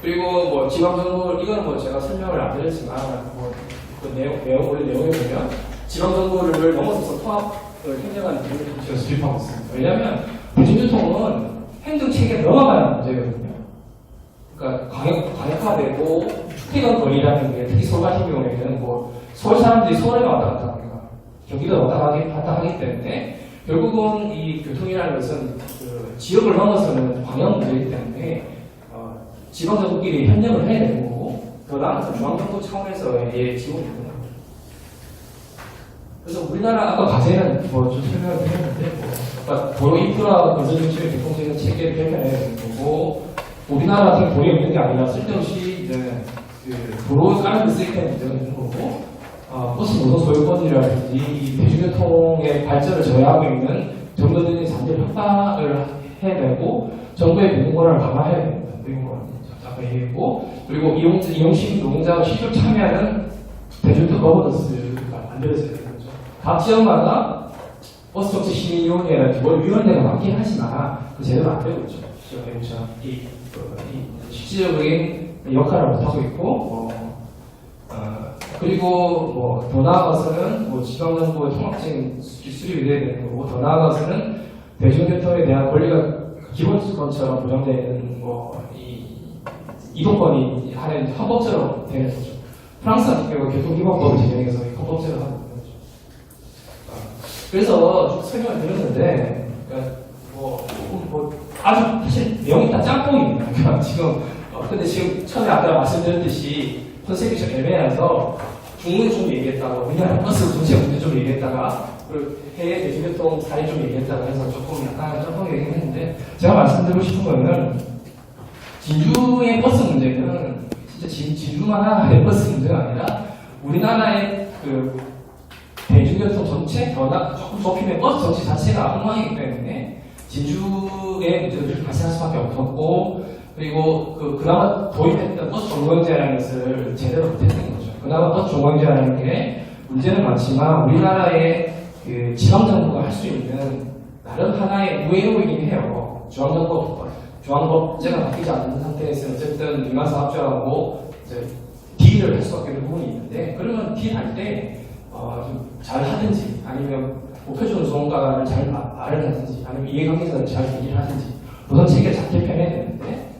그리고 지방정부 이건 제가 설명을 안 드렸지만 원래 내용에 보면 지방정부를 넘어서서 통합을 행정하는 대중교통을 수립하고 있습니다. 왜냐하면 대중교통은 행정체계에 넘어가는 문제거든요. 그러니까 광역화되고 출퇴근 거리라는 게 특히 서울 같은 경우에는 서울 사람들이 서울에 왔다 갔다 합니다. 경기도 왔다 갔다 하기 때문에 결국은 이 교통이라는 것은 지역을 넘어서는 광역 문제이기 때문에 지방정부끼리 협력을 해야 되는 거고 더 나아가서 중앙정부 차원에서의 지원이 있는 거죠. 그래서 우리나라 아까 과세는 좀 설명을 드렸는데 그러니까 도로 인프라 건설 중심의 교통체계 체계를 개편해야 되는 거고 우리나라 같은 돈이 없는 게 아니라 쓸데없이 이제 도로 까는 데 쓸 때 문제가 있는 거고 버스 노선 소유권이라든지 이 대중교통의 발전을 저해하고 있는 정부들의 잠재를 협박을 해야 되고 정부의 공공권을 강화해야 됩니다. 아까 얘기했고 그리고 이용식 노동자가 실적 참여하는 대중교통 거버넌스가 만들어져야 되는 거죠. 각 지역마다 버스 정책 심의위원회라든지 위원회가 많긴 하지만 그 제대로 안 되고 있죠. 실질적인 역할을 못하고 있고 그리고 더 나아가서는 지방정부의 통합적인 수립이 돼야 되는 거고 더 나아가서는 대중교통에 대한 권리가 기본권처럼 보장되는 이동권이 하는 헌법처럼 되는 거죠. 프랑스 같은 경우 교통기본법을 제정해서 헌법제로 하고 있는 거죠. 그래서 쭉 설명을 드렸는데, 그러니까 아주 사실 내용이 다 짬뽕입니다. 그러니까 지금, 근데 지금 처음에 아까 말씀드렸듯이 컨셉이 좀 애매해서 중문에 좀 얘기했다가, 우리나라 버스 전체 문제 좀 얘기했다가, 그리고 해외 대중교통 사례 좀 얘기했다가 해서 조금 약간 짬뽕 얘기했는데, 제가 말씀드리고 싶은 거는, 진주의 버스 문제는 진짜 진주만 하나의 버스 문제가 아니라 우리나라의 그 대중교통 전체 변화 조금 좁히면 버스 정치 자체가 엉망이기 때문에 진주의 문제들이 발생할 수밖에 없었고, 그리고 그나마 도입했던 버스 종공제라는 것을 제대로 못했던 거죠. 그나마 버스 종공제라는 게 문제는 많지만 우리나라의 그 지방정부가 할 수 있는 나름 하나의 우회로이긴 해요. 중앙법제가 바뀌지 않는 상태에서 어쨌든 민간사업자하고 딜을 할 수밖에 없는 부분이 있는데, 그러면 딜 할 때 좀 잘 하든지, 아니면 목표적으로 좋은가를 잘 마련하든지, 아니면 이해관계자를 잘 얘기를 하든지, 노선 체계를 잘 개편해야 되는데,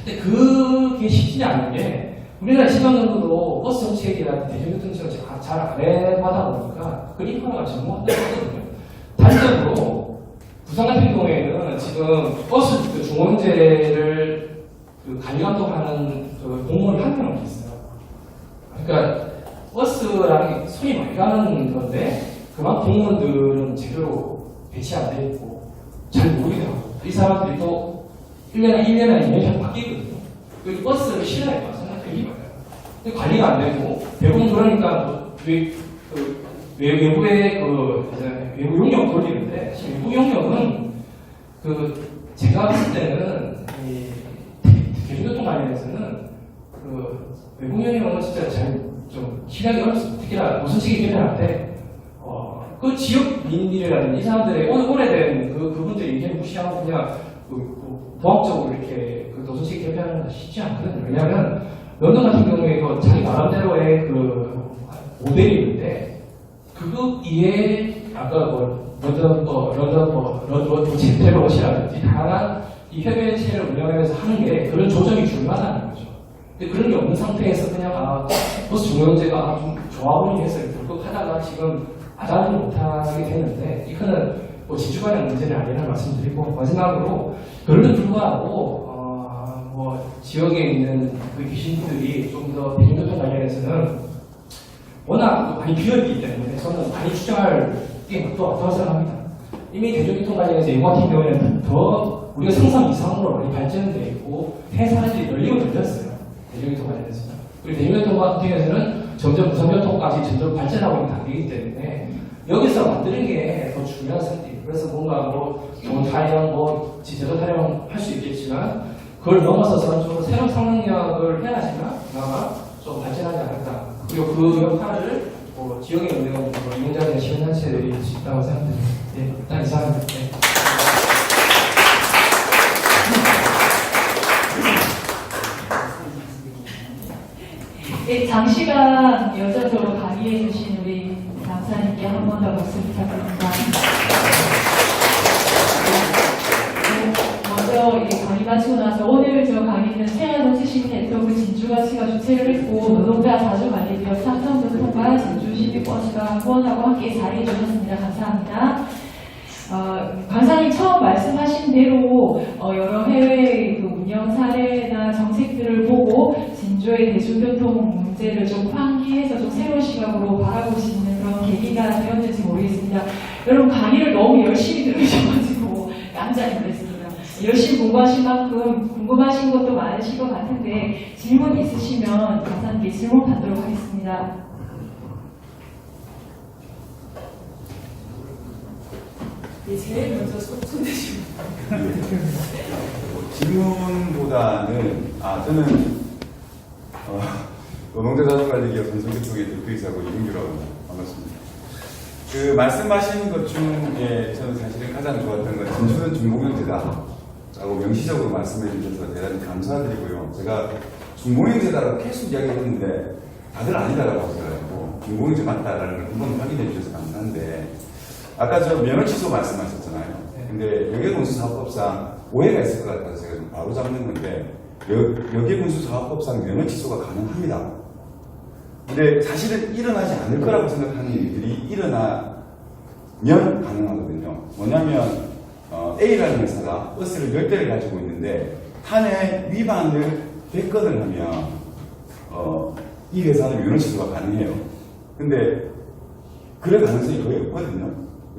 그게 쉽지 않은 게, 우리나라 지방정부도 버스 정책이나 대중교통 정책을 잘 안 해봐다 보니까 그 인프라가 전무하거든요. 단적으로 부산 같은 경우에는 지금 버스 중원제를 관리감독하는 공무원이 한 명밖에 있어요. 그러니까 버스랑 손이 많이 가는 건데 그만큼 공무원들은 제대로 배치 안 돼 있고 잘 모르겠더라고요. 이 사람들이 또 1년에 2년씩 바뀌거든요. 그리고 버스를 신뢰할 거라 생각 되게 많아요. 근데 관리가 안 되고 대부분 그러니까 외부의 외부 용역 돌리는데, 지금 외부 용역은 제가 봤을 때는 대중교통 관련해서는 외부 용역은 진짜 좀 신뢰하기 어렵습니다. 특히나 노선책이 개편할 때 그 지역 민들이라든지 이 사람들의 오래된 그분들의 의견을 무시하고 그냥 도학적으로 이렇게 노선책이 개편하는 건 쉽지 않거든요. 왜냐하면 런던 같은 경우에 자기 나름대로의 모델이 있는데, 그거 이외에 아까 런던 제테로시라든지 다양한 이 협의체를 운영하면서 하는 게 그런 조정이 중요하다는 거죠. 근데 그런 게 없는 상태에서 그냥 버스 중원제가 좀 좋아 보이게 해서 불법 하다가 지금 아다를 못하게 되는데, 이거는 지주관의 문제는 아니라는 말씀드리고, 마지막으로 그럼에도 불구하고 지역에 있는 귀신들이 좀 더 대중교통 관련해서는 워낙 많이 비어있기 때문에 저는 많이 추정할 게 또 없다고 생각합니다. 이미 대중교통 관련해서 이거 같은 경우에는 더 우리가 상상 이상으로 많이 발전되어 있고 회사들이 널리고 늘렸어요. 대중교통 관련해서는. 그리고 대중교통 같은 경우에는 점점 무선교통까지 점점 발전하고 있는 단계이기 때문에 여기서 만드는 게 더 중요한 선택이에요. 그래서 뭔가 좋은 타령, 지제도 타령 할 수 있겠지만 그걸 넘어서서 좀 새로운 상능력을 해야지만 그나마 좀 발전하지 않을까. 그리고 그 역할을 지역에 있는 이용자들의 시민단체들이 할 수 있다고 생각합니다. 네, 일단 이상입니다. 네, 장시간 여자적으로 강의해주신 우리 강사님께 한 번 더 박수 부탁드립니다. 먼저 강의 마치고 나서 오늘 저 강의는 태안도시시민 네트워크 진주가치가 주최를 했고, 노동자 자주관리기업 삼성교통과 진주시민버스가 후원하고 함께 자리해 주셨습니다. 감사합니다. 강사님 처음 말씀하신 대로 여러 해외 운영 사례나 정책들을 보고 진주의 대중교통 문제를 좀 환기해서 좀 새로운 시각으로 바라볼 수 있는 그런 계기가 되었는지 모르겠습니다. 여러분 강의를 너무 열심히 들으셔가지고 깜짝 놀랐습니다. 열심히 공부하신 만큼 궁금하신 것도 많으실 것 같은데 질문 있으시면 강사님께 질문 받도록 하겠습니다. 네, 제일 먼저 손대시면 질문보다는 저는 노동자 자동관리기업 삼성교통의 대표이사고 이민규라고 합니다. 반갑습니다. 그 말씀하신 것 중에 저는 사실은 가장 좋았던 건 진주는 중공영제다라고 명시적으로 말씀해 주셔서 대단히 감사드리고요. 제가 중공영제다라고 계속 이야기했는데 다들 아니다라고 하셔가지고 중공영제 맞다라는 걸 한번 확인해 주셔서 감사한데, 아까 저 면허 취소 말씀하셨잖아요. 근데 여객운수사업법상 오해가 있을 것 같아서 제가 좀 바로 잡는 건데, 여객운수사업법상 면허 취소가 가능합니다. 근데 사실은 일어나지 않을 거라고 생각하는 일들이 가능하거든요. 뭐냐면 A라는 회사가 버스를 10대를 가지고 있는데 한 해 위반을 100건을 하면 이 회사는 면허 취소가 가능해요. 근데 그럴 가능성이 거의 없거든요.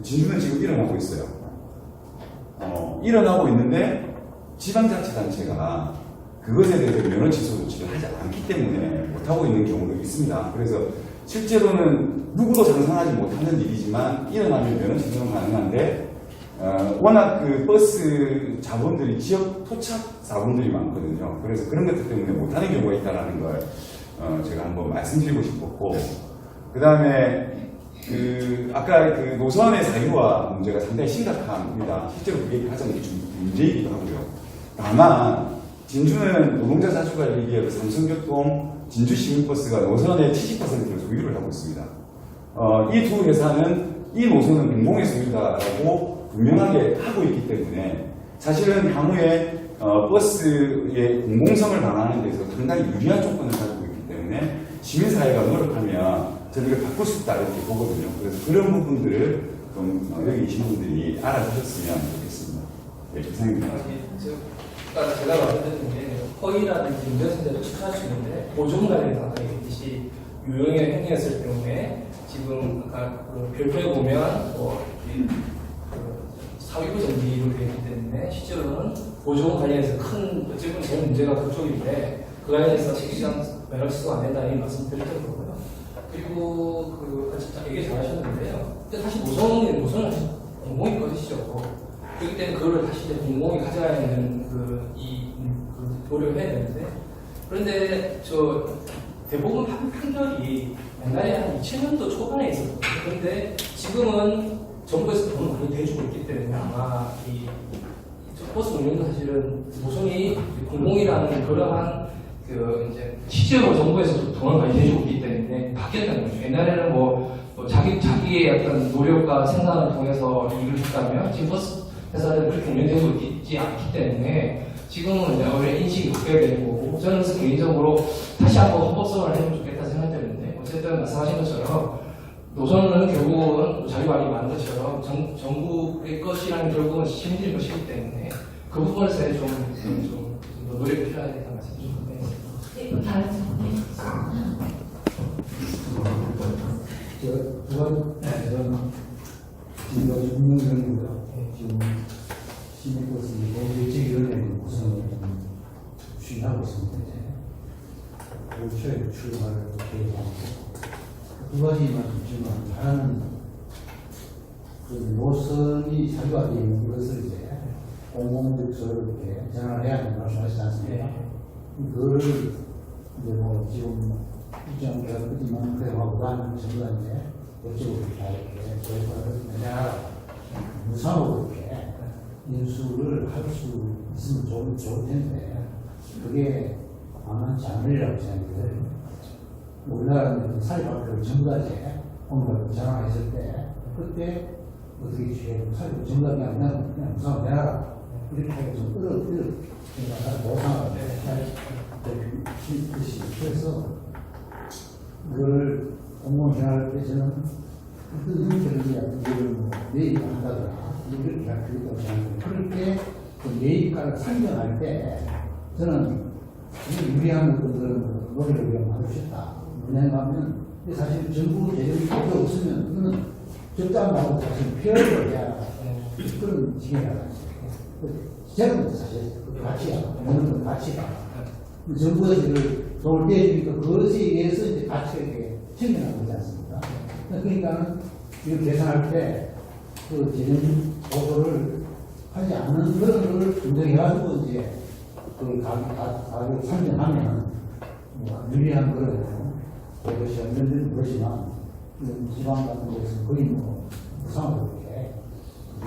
진주는 지금 일어나고 있어요. 일어나고 있는데 지방자치단체가 그것에 대해서 면허 취소 조치를 하지 않기 때문에 못하고 있는 경우도 있습니다. 그래서 실제로는 누구도 상상하지 못하는 일이지만 일어나면 면허 취소는 가능한데 워낙 그 버스 자본들이 지역 토착 자본들이 많거든요. 그래서 그런 것들 때문에 못하는 경우가 있다는 걸 제가 한번 말씀드리고 싶었고, 그 다음에 아까 그 노선의 사유화 문제가 상당히 심각합니다. 실제로 그게 가장 문제이기도 하고요. 다만 진주는 노동자 자주관리기업 삼성교통 진주시민버스가 노선의 70%를 소유를 하고 있습니다. 이 두 회사는 이 노선은 공공의 소유다라고 분명하게 하고 있기 때문에 사실은 향후에 버스의 공공성을 방어하는 데서 상당히 유리한 조건을 가지고 있기 때문에 시민사회가 노력하면 저희를 바꿀 수 있다 이렇게 보거든요. 그래서 그런 부분들을 좀 여기 계신 분들이 알아주셨으면 좋겠습니다. 네, 이상입니다. 제가 말씀드린 게 허위라든지 문제선제도 추천할 수 있는데 보존 관련해서 아까 얘기했듯이 유형의 행위였을 경우에 지금 아까 별표에 보면 사위부 정지로 되어 있기 때문에 실제로는 보존 관련해서 큰 어쨌든 제일 문제가 그쪽인데 그 관련해서 실시간 면허 취소가 안 된다는 말씀드렸던 거고요. 그리고 진짜 얘기 잘하셨는데요. 근데 사실 노선은 공공이 거짓이죠. 그렇기 때문에 그걸 다시 이제 공공이 가져야 하는 노력을 해야 되는데, 그런데 대부분 판결이 옛날에 한 2000년도 초반에 있었거든요. 그런데 지금은 정부에서 돈을 많이 대주고 있기 때문에 아마 버스 운영도 사실은 노선이 공공이라는 그러한 이제 실제로 정부에서 돈을 많이 대주고 있기 때문에 바뀌었다는 거죠. 옛날에는 자기의 어떤 노력과 생산을 통해서 일을 했다면 지금 버스 회사들은 그렇게 운영되고 있지 않기 때문에 지금은 이제 원래 인식이 바뀌어야 되는 거고, 저는 그래서 개인적으로 다시 한번 헌법성을 해보면 좋겠다 생각되는데, 어쨌든 말씀하신 것처럼 노선은 결국은 자유관리 많은 것처럼 정부의 것이라는 결국은 시민들의 것이기 때문에 그 부분에서 좀 노력이 필요하다 말씀 주셨는데. 네, 다른 질문. 저는 지금 운영위원이고요. 지금 시민버스 일정위원회에 구성을 추진하고 있습니다. 올 초에 출범할 계획하고 두 가지만 좀 하나는 노선이 자주화되어 있는 것을 이제 공공적소로 이렇게 전환을 해야 된다고 말씀하시지 않습니까? 그거를 이제 지금 일정 계획이지만 그래가보다는 전부 다 이제 이쪽으로 이렇게 저희가 그냥 무상으로 이렇게 인수를 할 수 있으면 좋을 텐데 그게 만만치 않으리라고 생각해요. 우리나라는 사립학교를 전부 다 이제 공부를 전환했을 때 그때 어떻게 취해요? 사립학교 전부 다 그냥 무상으로 내놔라 이렇게 하기가 좀 그러니까 보상을 그래서 그걸 공무원 전환할 때 저는 그 결정이 매입을 한다더라 이렇게 할 필요가 없잖아요. 그럴 때 그 매입가를 상정할 때 저는 유리한 것들은 노력을 많이 하셨다. 왜냐하면 사실 정부 재정이 필요 없으면 그거는 적당 말고 사실 필요를 해야 그런 지경이라는 거죠. 재정은 사실 가치야. 어느 가치가. 정부가 지금 돈을 떼주니까 그것에 의해서 이제 가치가 이렇게 챙겨나는 거지 않습니까? 그러니까 이걸 계산할 때 그 재정 보고를 하지 않는 그런 걸 분석해가지고 이제 그 가격을 산정하면 유리한 거를 그것이 없는 것이지만 지방 같은 데서 거의 무상으로 이렇게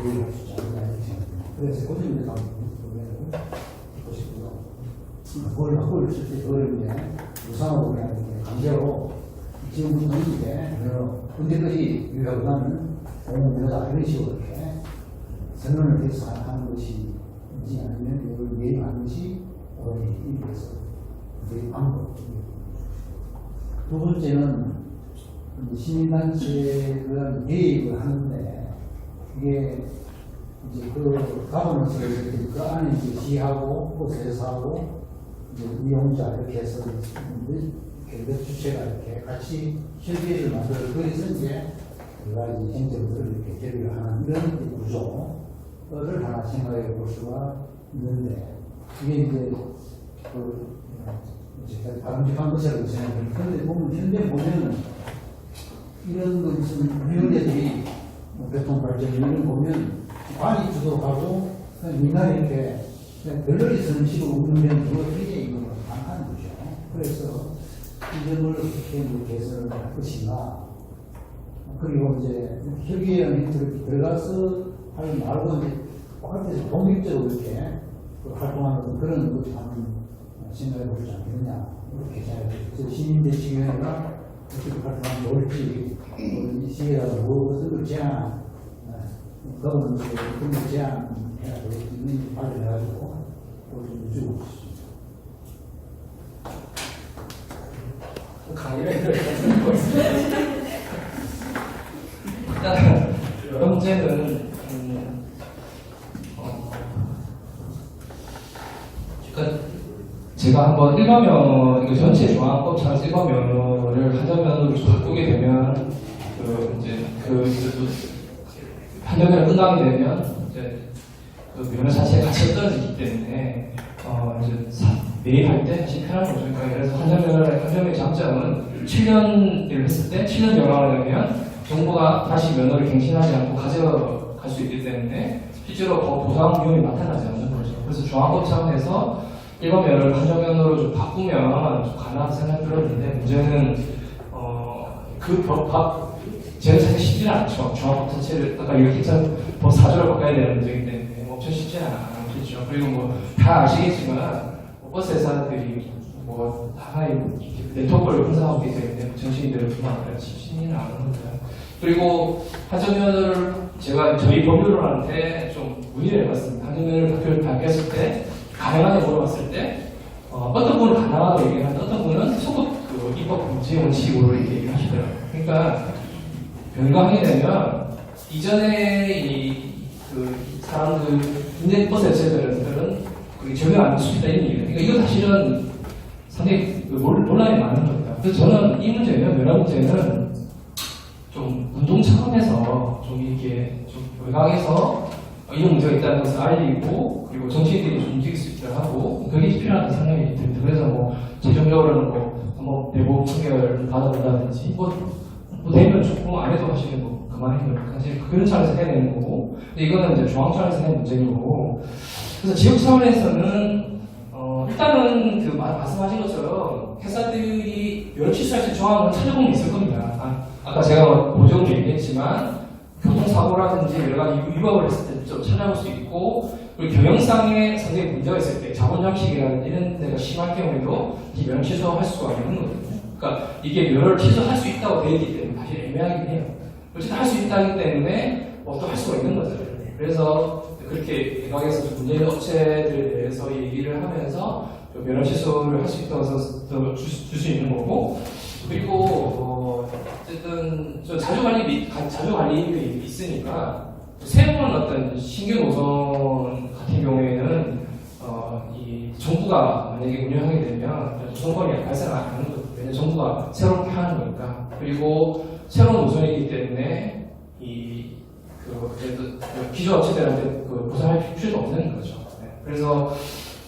유리할 수 있지 않을까 이렇게 생각합니다. 그래서 고정된 부분을 보시고요. 그걸 바꿀 때 그걸 이제 무상으로 그냥 이렇게 강제로 지금부터는 이제 언제까지 유효하다는 공무원이다 이런 식으로 이렇게 선언을 해서 하는 것인지 아니면 이걸 매입하는 것이 옳은 일이어서 그 방법. 두 번째는 시민단체에 그런 개입을 하는데 이게 이제 그 가버넌스를 그 안에 이제 지하고 호세사하고 이제 이용자 이렇게 해서 몇 주체가 이렇게 같이 협의회를 만들어 거기서 이제 여러 가지 행정들을 이렇게 결의를 하는 이런 구조를 하나 생각해 볼 수가 있는데 이게 이제 그 이제 바람직한 것이라고 생각해요. 그런데 보면 현재 보면은 이런 것은 회원들이 교통 발전 이런 거 보면 관이 주도하고 민간이 이렇게 별로리 쓰는 식으로 운영되는 거 굉장히 이거는 강한 거죠. 그래서 이 점을 어떻게 개선을 할 것인가. 그리고 이제 협의회에 들어가서 할 말고 이제 바깥에서 독립적으로 이렇게 활동하는 그런 것도 한번 생각해 보지 않겠느냐. 이렇게 생각해요. 시민대책위원회가 어떻게 활동하면 좋을지, 이 시기에다가 무엇을 걸 제안, 거부는 그런 걸 제안해가지고 있는 발표해가지고 좀 주고 있습니다. 강의를 하는 거 있습니다. 일단 여러 문제는 그러니까 제가 한번 일반면 이거 전체 중앙법상 일반면허를 한정면허로 바꾸게 되면 이제 한정면허 끝나게 되면 이제 그 면허 자체가 가치가 떨어지기 때문에 이제 매입할 때 사실 편한 거죠. 그러니까 예를 들어서 한정면허의 장점은 7년을 했을 때 7년 연장을 하면 정부가 다시 면허를 갱신하지 않고 가져갈 수 있기 때문에 실제로 보상 비용이 나타나지 않는 거죠. 그래서 중앙법 차원에서 일반 면허를 한정면허로 좀 바꾸면 좀 가능한 생각이 들었는데 문제는 제가 사실 쉽지는 않죠. 중앙법 자체를 아까 이렇게 법 4조를 바꿔야 되는 문제이기 때문에 엄청 쉽지는 않겠죠. 그리고 뭐 다 아시겠지만 버스 회사들이 뭐 하나의 네트워크를 형성하고 있기 때문에 정치인들을 뿐만 아니라 쉽지는 않은 겁니다. 그리고 한정면허를 제가 저희 법률원한테 좀 문의를 해봤습니다. 한정면허를 바뀌었을 때 가능하게 물어봤을 때 어떤 분은 가능하다고 얘기하는데 어떤 분은 소급 입법 금지 원칙으로 이렇게 얘기하시더라고요. 그러니까 변경하게 되면 이전에 그 사람들 인내 버스 회사들은 그게 적용 안 될 수 있다 이런 얘기예요. 그러니까 이거 사실은 상당히 논란이 많은 겁니다. 그래서 저는 이 문제는 면허 문제는 좀 운동 차원에서 좀 이렇게 좀 외곽에서 이런 문제가 있다는 것을 알리고 그리고 정치인들이 좀 움직일 수 있도록 하고 그게 필요하다는 생각이 듭니다. 그래서 뭐 최종적으로는 뭐 내부 판결을 받아본다든지 뭐 되면 좋고 안 해도 하시면 뭐 그만해요. 사실 그런 차원에서 해야 되는 거고 근데 이거는 이제 중앙 차원에서 해야 문제인 거고 그래서 지역 차원에서는 일단은 그 말씀하신 것처럼 회사들이 여러 취소할 수 있는 조항을 찾아보면 있을 겁니다. 아까 제가 보정도 얘기했지만 교통사고라든지 여러 가지 위법을 했을 때 좀 찾아볼 수 있고 그리고 경영상에 상당히 문제가 있을 때 자본 형식이라든지 이런 데가 심할 경우에도 이 면허 취소할 수가 있는 거거든요. 그러니까 이게 면허를 취소할 수 있다고 되어 있기 때문에 사실 애매하긴 해요. 어쨌든 할 수 있다기 때문에 또 할 수가 있는 거죠. 그래서 그렇게 외곽에서 문제의 업체들에 대해서 얘기를 하면서 면허 취소를 할 수 있다고 해서 줄 수 있는 거고 그리고 어쨌든 자주 관리비 있으니까 새로운 어떤 신규 노선 같은 경우에는 이 정부가 만약에 운영하게 되면 노선거리가 발생하는 거거든요. 왜냐면 정부가 새롭게 하는 거니까. 그리고 새로운 노선이기 때문에 기존 업체들한테 보상할 필요도 없는 거죠. 네. 그래서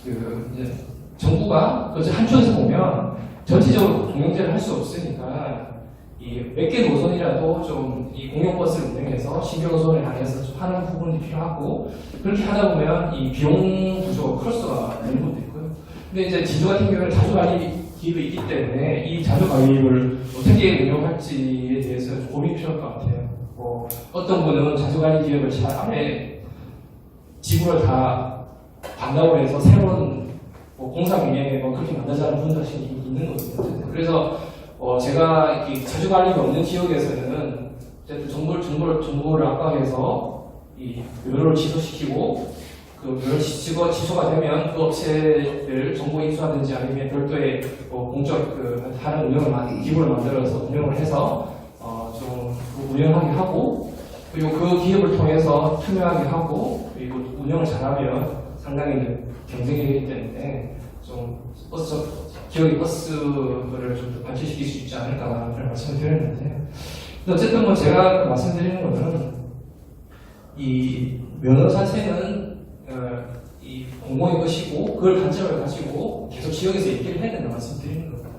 이제 정부가 한쪽에서 보면 전체적으로 공영제를 할 수 없으니까 몇 개 노선이라도 좀 이 공영버스를 운행해서 신규 노선을 향해서 좀 하는 부분이 필요하고 그렇게 하다 보면 이 비용 구조가 크로스가 되는 것도 있고요. 근데 이제 지주 같은 경우는 자주관리기도 있기 때문에 이 자주관리를 어떻게 운영할지에 대해서 좀 고민이 필요할 것 같아요. 어떤 분은 자주관리 기업을 차라리 지구를 다 반납을 해서 새로운 공사 경영에 그렇게 만들자는 분도 사실 있는 거거든요. 그래서 제가 자주관리가 없는 지역에서는 어쨌든 정보를 압박해서 이 면허를 취소시키고 그 면허 취소가 되면 그 업체를 정보 인수하든지 아니면 별도의 공적 하는 운영을 기구를 만들어서 운영을 해서 좀 운영하게 하고 그리고 그 기업을 통해서 투명하게 하고 그리고 운영을 잘하면 상당히 이제 경쟁이 되기 때문에 좀 기업의 버스를 좀 더 발전시킬 수 있지 않을까 그런 말씀을 드렸는데 어쨌든 뭐 제가 말씀드리는 거는 이 면허 자체는 이 공공의 것이고 그걸 관점을 가지고 계속 지역에서 얘기를 해야 된다고 말씀드리는 겁니다.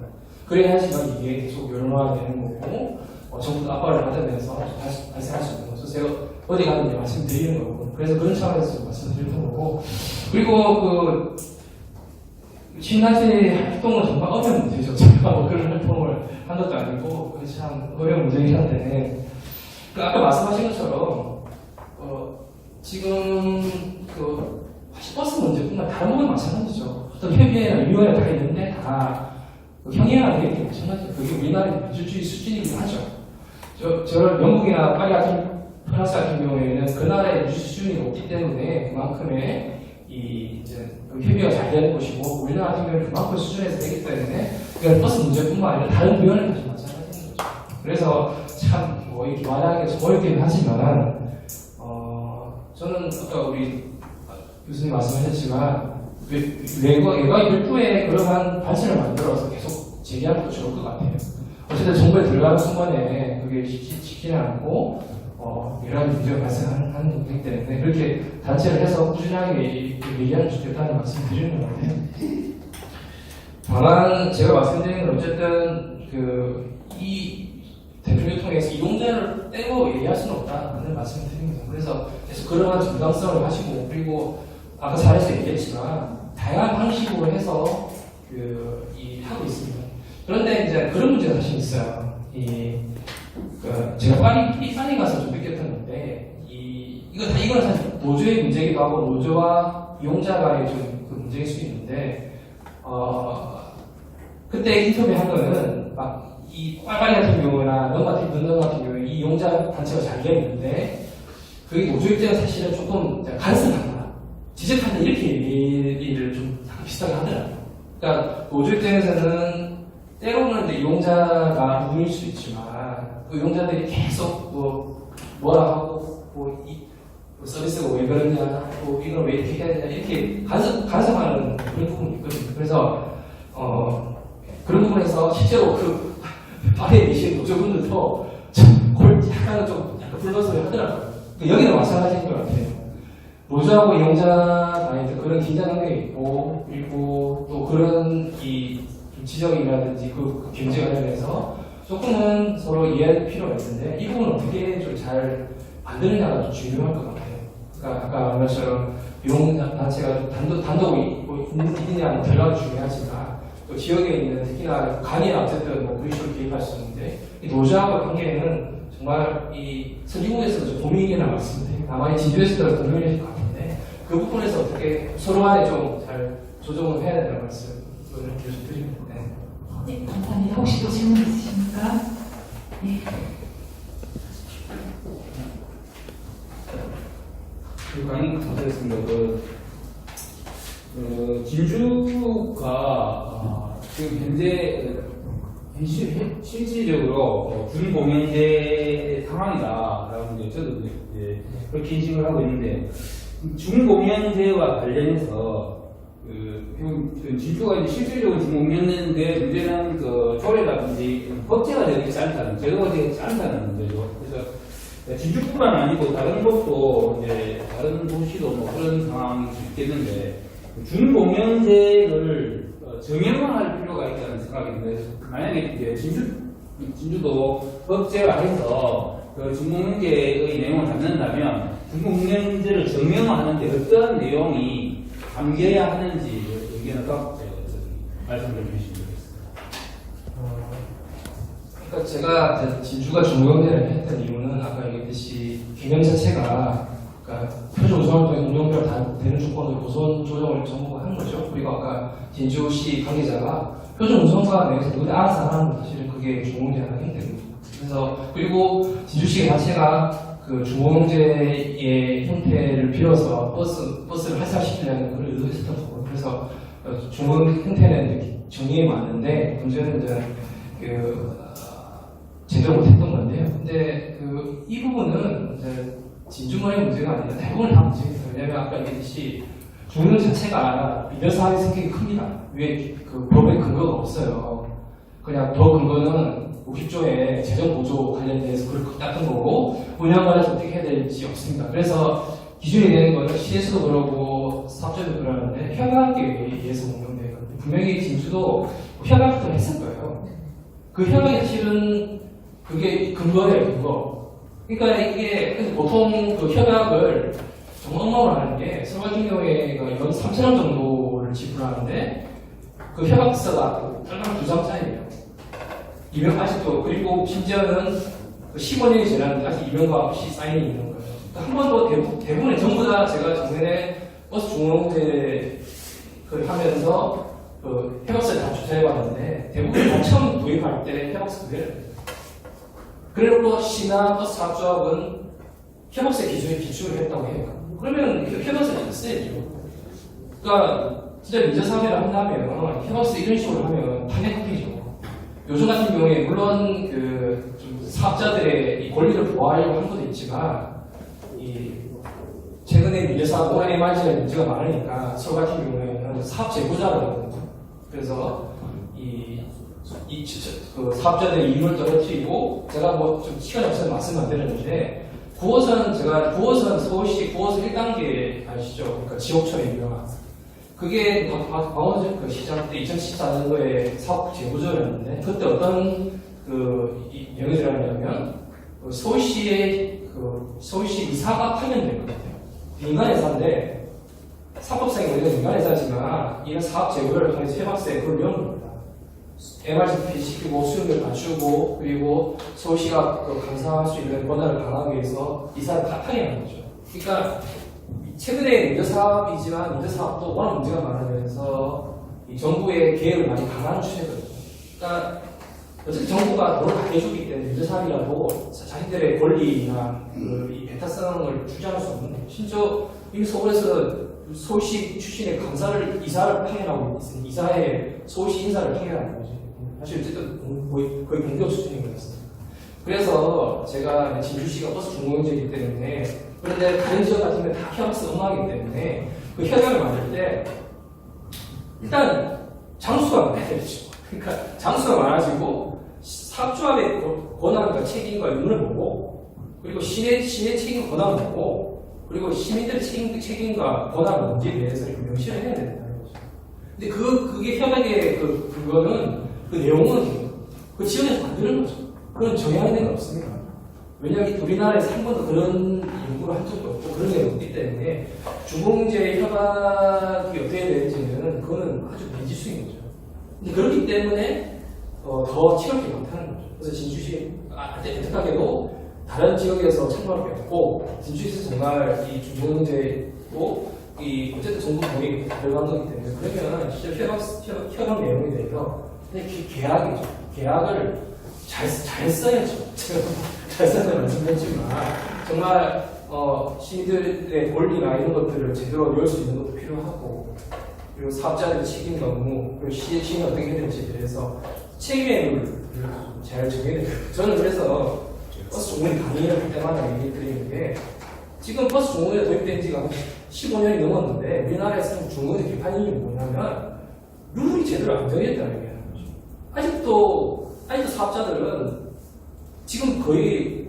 그래야지만 이게 계속 연화되는 거고 정부도 압박을 받으면서 발생할 수 있는 거죠. 제가 어디 가는지 말씀드리는 거고 그래서 그런 차원에서 말씀드리는 거고 그리고 그 시민단체 활동은 정말 어려운 문제죠. 제가 뭐 그런 활동을 한 것도 아니고 그게 참 어려운 문제이긴 한데 아까 말씀하신 것처럼 지금 그 버스 문제뿐만 다른 부분 마찬가지죠. 어떤 협의회나 위원회 다 있는데 다 형이나 되게 마찬가지죠. 그게 우리나라의 민주주의 수준이긴 하죠. 저런 영국이나 파리 같은 프랑스 같은 경우에는 그 나라의 민주 수준이 높기 때문에 그만큼의 이제 협의가 잘 되는 것이고 우리나라 같은 경우는 그만큼 수준에서 되기 때문에 그냥 버스 문제뿐만 아니라 다른 위원회도 마찬가지인 거죠. 그래서 참 뭐 이렇게 말하기가 좀 어렵긴 하지만 저는 아까 우리 교수님 말씀하셨지만 외곽 별도의 그러한 발전을 만들어서 계속 제기하는 것도 좋을 것 같아요. 어쨌든 정부에 들어가는 순간에 그게 쉽지는 않고 여러 가지 문제가 발생하는 거기 때문에 그렇게 단체를 해서 꾸준하게 얘기하면 좋겠다는 말씀을 드리는 것 같아요. 다만 제가 말씀드리는 건 어쨌든 이 대표를 통해서 이용자를 떼고 얘기할 수는 없다는 말씀을 드립니다. 그래서 계속 그러한 정당성을 가지고 그리고 아까 사례에서 얘기했지만 다양한 방식으로 해서 하고 있습니다. 그런데 이제 그런 문제가 사실 있어요. 제가 파리 가서 좀 느꼈던 건데 이건 사실 노조의 문제이기도 하고 노조와 이용자 간의 좀 그 문제일 수 있는데 그때 인터뷰한 거는 막 이 파리 같은 경우나 런던 같은 경우에 이 이용자 단체가 잘 되어 있는데 그게 노조 입장은 사실은 조금 간섭한다. 지적한다 이렇게 얘기를 좀 비슷하게 하더라고요. 그러니까 노조 입장에서는 때로는 이제 이용자가 누릴 수 있지만 그 이용자들이 계속 뭐라 하고 서비스가 왜 그러냐, 이걸 왜 이렇게 해야 되냐 이렇게 간섭하는 그런 부분이 있거든요. 그래서 그런 부분에서 실제로 그 파리에 계신 노조분들도 약간 불만소리 하더라고요. 여기는 마찬가지인 것 같아요. 노조하고 이용자 간에 그런 긴장 관계가 있고 그리고 또 그런 지적이라든지 그 경제 관련해서 조금은 서로 이해할 필요가 있는데 이 부분은 어떻게 좀 잘 만드느냐가 좀 중요할 것 같아요. 그러니까 아까 말한 것처럼 이용단체가 단독이 있느냐는 결과도 중요하지만 또 지역에 있는 특히나 강의나 어쨌든 그리스로 개입할 수 있는데 이 노조하고 관계는 정말 이 선진국에서도 좀 고민이나 말씀인데 아마 이 진주에서도 고민일 것 같은데 그 부분에서 어떻게 서로 간에 좀 잘 조정을 해야 된다는 말씀을 계속 드립니다. 네, 감사합니다. 혹시 또 질문 있으십니까? 네. 강의 감사했습니다. 진주가 지금 현재 실질적으로 준공연제 상황이다라고 저도 이제 그렇게 인식을 하고 있는데 준공연제와 관련해서 진주가 이제 실질적으로 준공연제인데 문제는 조례라든지 법제가 되어 있지 않다는 제도가 되어 있지 않다는 문제죠. 그래서 진주뿐만 아니고 다른 곳도 이제 다른 도시도 그런 상황이 있겠는데 준공연제를 정형화할 필요가 있다는 생각이 드는데 만약에 이제 진주도 법제화해서 그 준공연제의 내용을 담는다면 준공연제를 정형화하는데 어떤 내용이 담겨야 하는지 의견을 말씀을 주시면 되겠습니다. 그러니까 제가 진주가 준공연제를 했던 이유는 아까 얘기했듯이 개념 자체가 그러니까 표준 우선을 통해 운영비가 다 되는 조건으로 우선 조정을 정부가 한 거죠. 그리고 아까 진주시 관계자가 표준 우선과 내에서 누구나 알아서 하는 건 사실은 그게 준공연제 하나의 형태입니다. 그래서 그리고 진주시 자체가 그 준공연제의 형태를 빌어서 버스를 활성화시키려는 그런 의도가 있었던 거고 그래서 준공 형태는 정의에 맞는데 문제는 이제 제대로 못했던 건데요. 근데 이 부분은 이제 진주만의 문제가 아니라 대부분 다 문제입니다. 왜냐하면 아까 얘기했듯이 중공 자체가 민영사업의 성격이 큽니다. 위에 그 법의 근거가 없어요. 그냥 더 근거는 50조의 재정보조 관련돼서 그걸 닦은 거고 운영관에서 어떻게 해야 될지 없습니다. 그래서 기준이 되는 거는 시에서도 그러고 사업자도 그러는데 협약에 의해서 운영되거든요. 분명히 진주도 협약부터 했을 거예요. 그 협약이 사실은 그게 근거예요, 근거. 그러니까 이게 보통 그 협약을 정말 엉망으로 하는 게 서울 같은 경우에 연 3천원 정도를 지불하는데 그 협약서가 딸랑 2장짜리예요. 아직도 그리고 심지어는 15년이 지났는데 아직 이명박 없이 사인이 있는 거예요. 그러니까 한 번도 대부분의 전부 다 제가 작년에 버스 중공제 하면서 그 협약서를 다 조사해봤는데 대부분 처음 도입할 때 협약서 그대로 그래놓고 시나 버스 사업조합은 협약서 기준에 기출을 했다고 해요. 그러면 협약서를 써야죠. 그러니까 진짜 민자사업을 한다면 협약서 이런 식으로 하면 파괴급이죠. 요즘 같은 경우에 물론 좀 사업자들의 이 권리를 보호하려고 한 것도 있지만 최근에 민자사업 MRG의 문제가 많으니까 서울 같은 경우에는 사업 제보자거든요. 그래서 그 사업자들의 이윤을 떨어뜨리고 제가 뭐 좀 시간이 없어서 말씀 안 드렸는데 9호선 서울시 9호선 1단계 아시죠? 그러니까 지옥철의 유명한 그게 광원역 그 시장 때 2014년도에 사업 제보자였는데 그때 어떤 내용이 들어가냐면 서울시 이사가 파견될 것 같아요. 민간 회사인데 사법상에 우리가 민간 회사지만 이런 사업 제보를 통해서 협약서에 그걸 넣은 겁니다. MRCP 시키고 수용료를 맞추고 그리고 서울시가 강사할 수 있는 권한을 강화하기 위해서 이사를 다 파견하는 거죠. 그러니까 최근에 민저사업이지만 민저사업도 워낙 문제가 많으면서 이 정부의 개혁을 많이 강화하는 추세거든요. 그러니까 어쨌든 정부가 돈을 다 해주기 때문에 민저사업이라도 자신들의 권리나 이 배타성을 주장할 수 없는 거예요. 심지어 이미 서울에서 서울시 출신의 이사를 파견하고 있으니 이사에 서울시 인사를 파견하는 거죠. 사실 어쨌든 거의 공격 수준인 것 같습니다. 그래서 제가 진주시가 버스 중공영제이기 때문에 그런데 다른 지역 같은 경우는 다 협약서 엉망이기 때문에 그 협약을 만들 때 일단 장수가 많아야 되죠. 그러니까 장수가 많아지고 사업조합의 권한과 책임과 의무를 보고 그리고 시의 책임 권한을 보고 그리고 시민들의 책임과 권한을 문제에 대해서 명시를 해야 된다는 거죠. 근데 그게 협약의 그거는 그 내용은 그 지역에서 만드는 거죠. 그런 정해야 되는 건 없습니다. 왜냐하면 우리나라에서 한 번도 그런 연구를 한 적도 없고 그런 게 없기 때문에 주공제 협약이 어떻게 되는지는 그거는 아주 미지수인 거죠. 근데 그렇기 때문에 더 치열하게 못하는 거죠. 그래서 진주시 안타깝게도 다른 지역에서 참고할 게 없고 진주시에서 정말 이 주공제고 어쨌든 정부 동의 들어간 거기 때문에 그러면 실제 협약 내용에 대해서 계약이죠. 계약을 잘 써야죠. 잘 써서 말씀했지만 정말 시민들의 권리나 이런 것들을 제대로 배울 수 있는 것도 필요하고 그리고 사업자들의 책임과 의무 그리고 시의 책임이 어떻게 해야 될지에 대해서 책임의 의무를 잘 정해야 돼요. 저는 그래서 버스 종목이 강의를 할 때마다 얘기 드리는 게 지금 버스 종목이 도입된 지가 15년이 넘었는데 우리나라에서 종목의 개판이 뭐냐면 룰이 제대로 안 정해졌다는 얘기예요. 아직도 사업자들은 지금 거의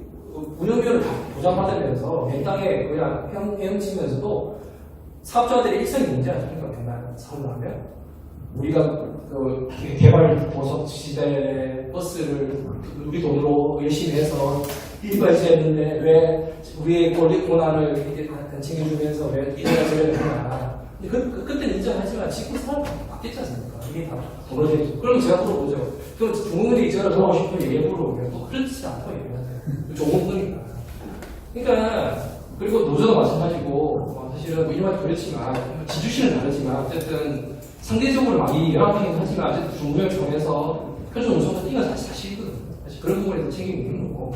운영비용을 다 보장받으면서 맨땅에 그냥 헤엄치면서도 사업자들의 일상이 문제 아닙니까? 맨날 사업을 하면 우리가 개발 보석 시대 버스를 우리 돈으로 열심히 해서 일발지했는데 왜 우리의 권한을 안 챙겨주면서 왜 이래야 저래야 되냐. 근데 그때는 인정하지만 지금 사람 바뀌었지 않습니까? 이게 다 벌어지죠. 그럼 제가 물어보죠. 그럼 종업원이 저를 하고 싶은 얘기 물어보면 또 그렇지 않다고 얘기하세요. 종업원이니까. 그러니까 그리고 노조도 마찬가지고 사실은 일반 그렇지만 지주시는 다르지만 어쨌든 상대적으로 많이 열악하긴 하지만 어쨌든 중국을 통해서 표준 우선은 이건 사실이거든요. 사실 그런 부분에서 책임이 있는 거고.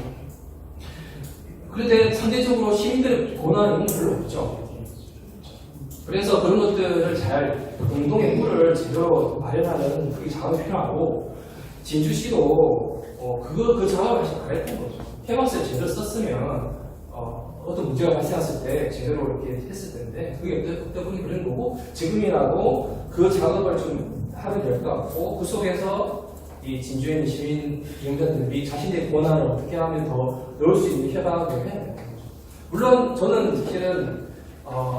그런데 상대적으로 시민들의 권한은 별로 없죠. 그래서 그런 것들을 잘 공동의 룰을 제대로 마련하는 그게 작업이 필요하고 진주시도 그 작업을 사실 안 했던 거죠. 캐버스를 제대로 썼으면 어떤 문제가 발생했을 때 제대로 이렇게 했을 텐데 그게 때문에 그런 거고 지금이라도 그 작업을 좀 하면 될 것 같고 그 속에서 이 진주에 있는 시민 이용자들이 자신의 권한을 어떻게 하면 더 넣을 수 있는 협약을 해야 되는 거죠. 물론 저는 사실은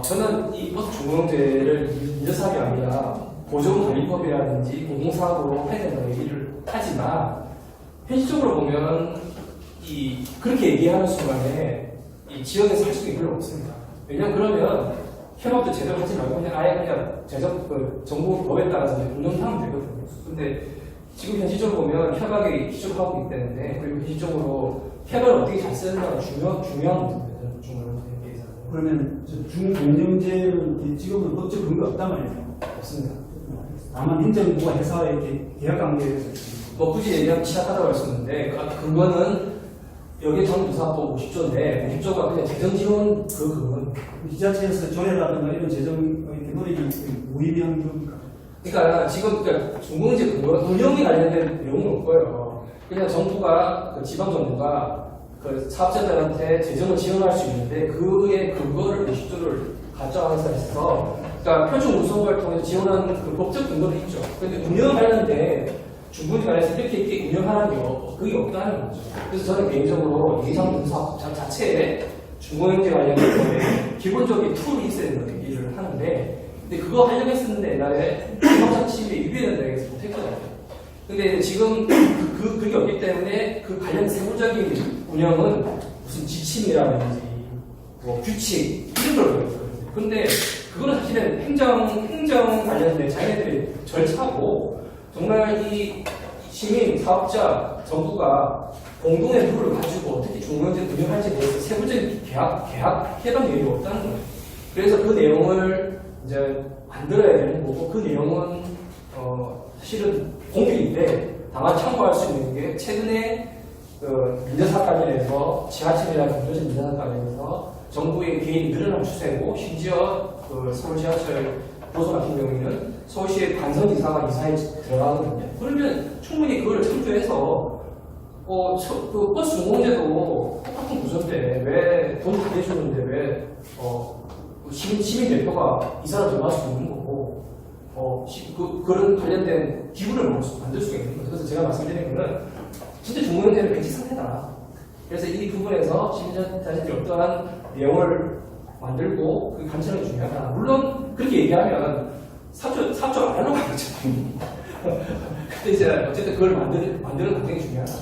저는 이 버스 중공제를 민주사업이 아니라 보존관리법이라든지 공공사업으로 해야 된다고 얘기를 하지만 현실적으로 보면 그렇게 얘기하는 순간에 이 지역에서 할 수 있는 게 별로 없습니다. 왜냐면 그러면 협업도 제대로 하지 말고 그냥 아예 그냥 정부 법에 따라서 운영하면 되거든요. 근데 지금 현실적으로 보면 협약이 기초하고 있기 때문에 그리고 현실적으로 협약을 어떻게 잘 쓰는가가 중요한 문제입니다. 중요한 문제에서. 그러면 중공영제는 지금은 법적 근거가 없단 말이에요. 없습니다. 다만 행정부가 회사와 이렇게 계약 관계에서 굳이 얘기하면 취약하다고 할 수 있는데 그거는 여기 정부사법 50조인데 50조가 그냥 재정 지원 그건 지자체에서 조례라든가 이런 재정 노력이 무의미한 겁니까? 그러니까 지금 중공제 그거 운영에 관련된 내용은 없고요. 그냥 정부가 지방 정부가 그 사업자들한테 재정을 지원할 수 있는데 그거를 50조를 가져와서 해서 그러니까 표준 운송을 통해서 지원하는 그 법적 근거도 있죠. 근데 운영하려는데 중공제 관련해서 이렇게 운영하는 게 그게 없다는 거죠. 그래서 저는 개인적으로 예상분사업 자체에 중공영제 관련된 기본적인 툴이 있어야 된다고 얘기를 하는데 근데 그거 하려고 했었는데 옛날에 기본적 침해 유비된다고 해서 못했거든요. 근데 지금 그게 없기 때문에 그 관련 세부적인 운영은 무슨 지침이라든지 뭐 규칙 이런 걸 보였거든요. 근데 그거는 사실은 행정 관련된 자기네들의 절차고 정말 이 시민, 사업자, 정부가 공동의 룰을 가지고 어떻게 중공영제 운영할지에 대해서 세부적인 협약 내용이 없다는 거예요. 그래서 그 내용을 이제 만들어야 되는 거고 그 내용은 사실은 공필인데 다만 참고할 수 있는 게 최근에 민자사 관련해서 지하철이나 경조실 민자사 관련해서 정부의 개인이 늘어난 추세고 심지어 서울 지하철 노선 같은 경우에는 서울시의 관선이사가 이사에 들어가거든요. 그러면 충분히 그걸 참조해서 그 버스 중공제도 똑같은 구조인데 왜 돈 다 내주는데 왜 시민 대표가 이사를 들어갈 수 있는 거고 그런 관련된 기구를 만들 수가 있는 거죠. 그래서 제가 말씀드린 거는 진짜 중공제는 백지 상태다. 그래서 이 부분에서 시민자신들이 어떠한 내용을 만들고 그 관찰이 중요하다. 물론 그렇게 얘기하면 삽조 안 하려고 하죠. 근데 이제 어쨌든 그걸 만드는 과정이 중요하다.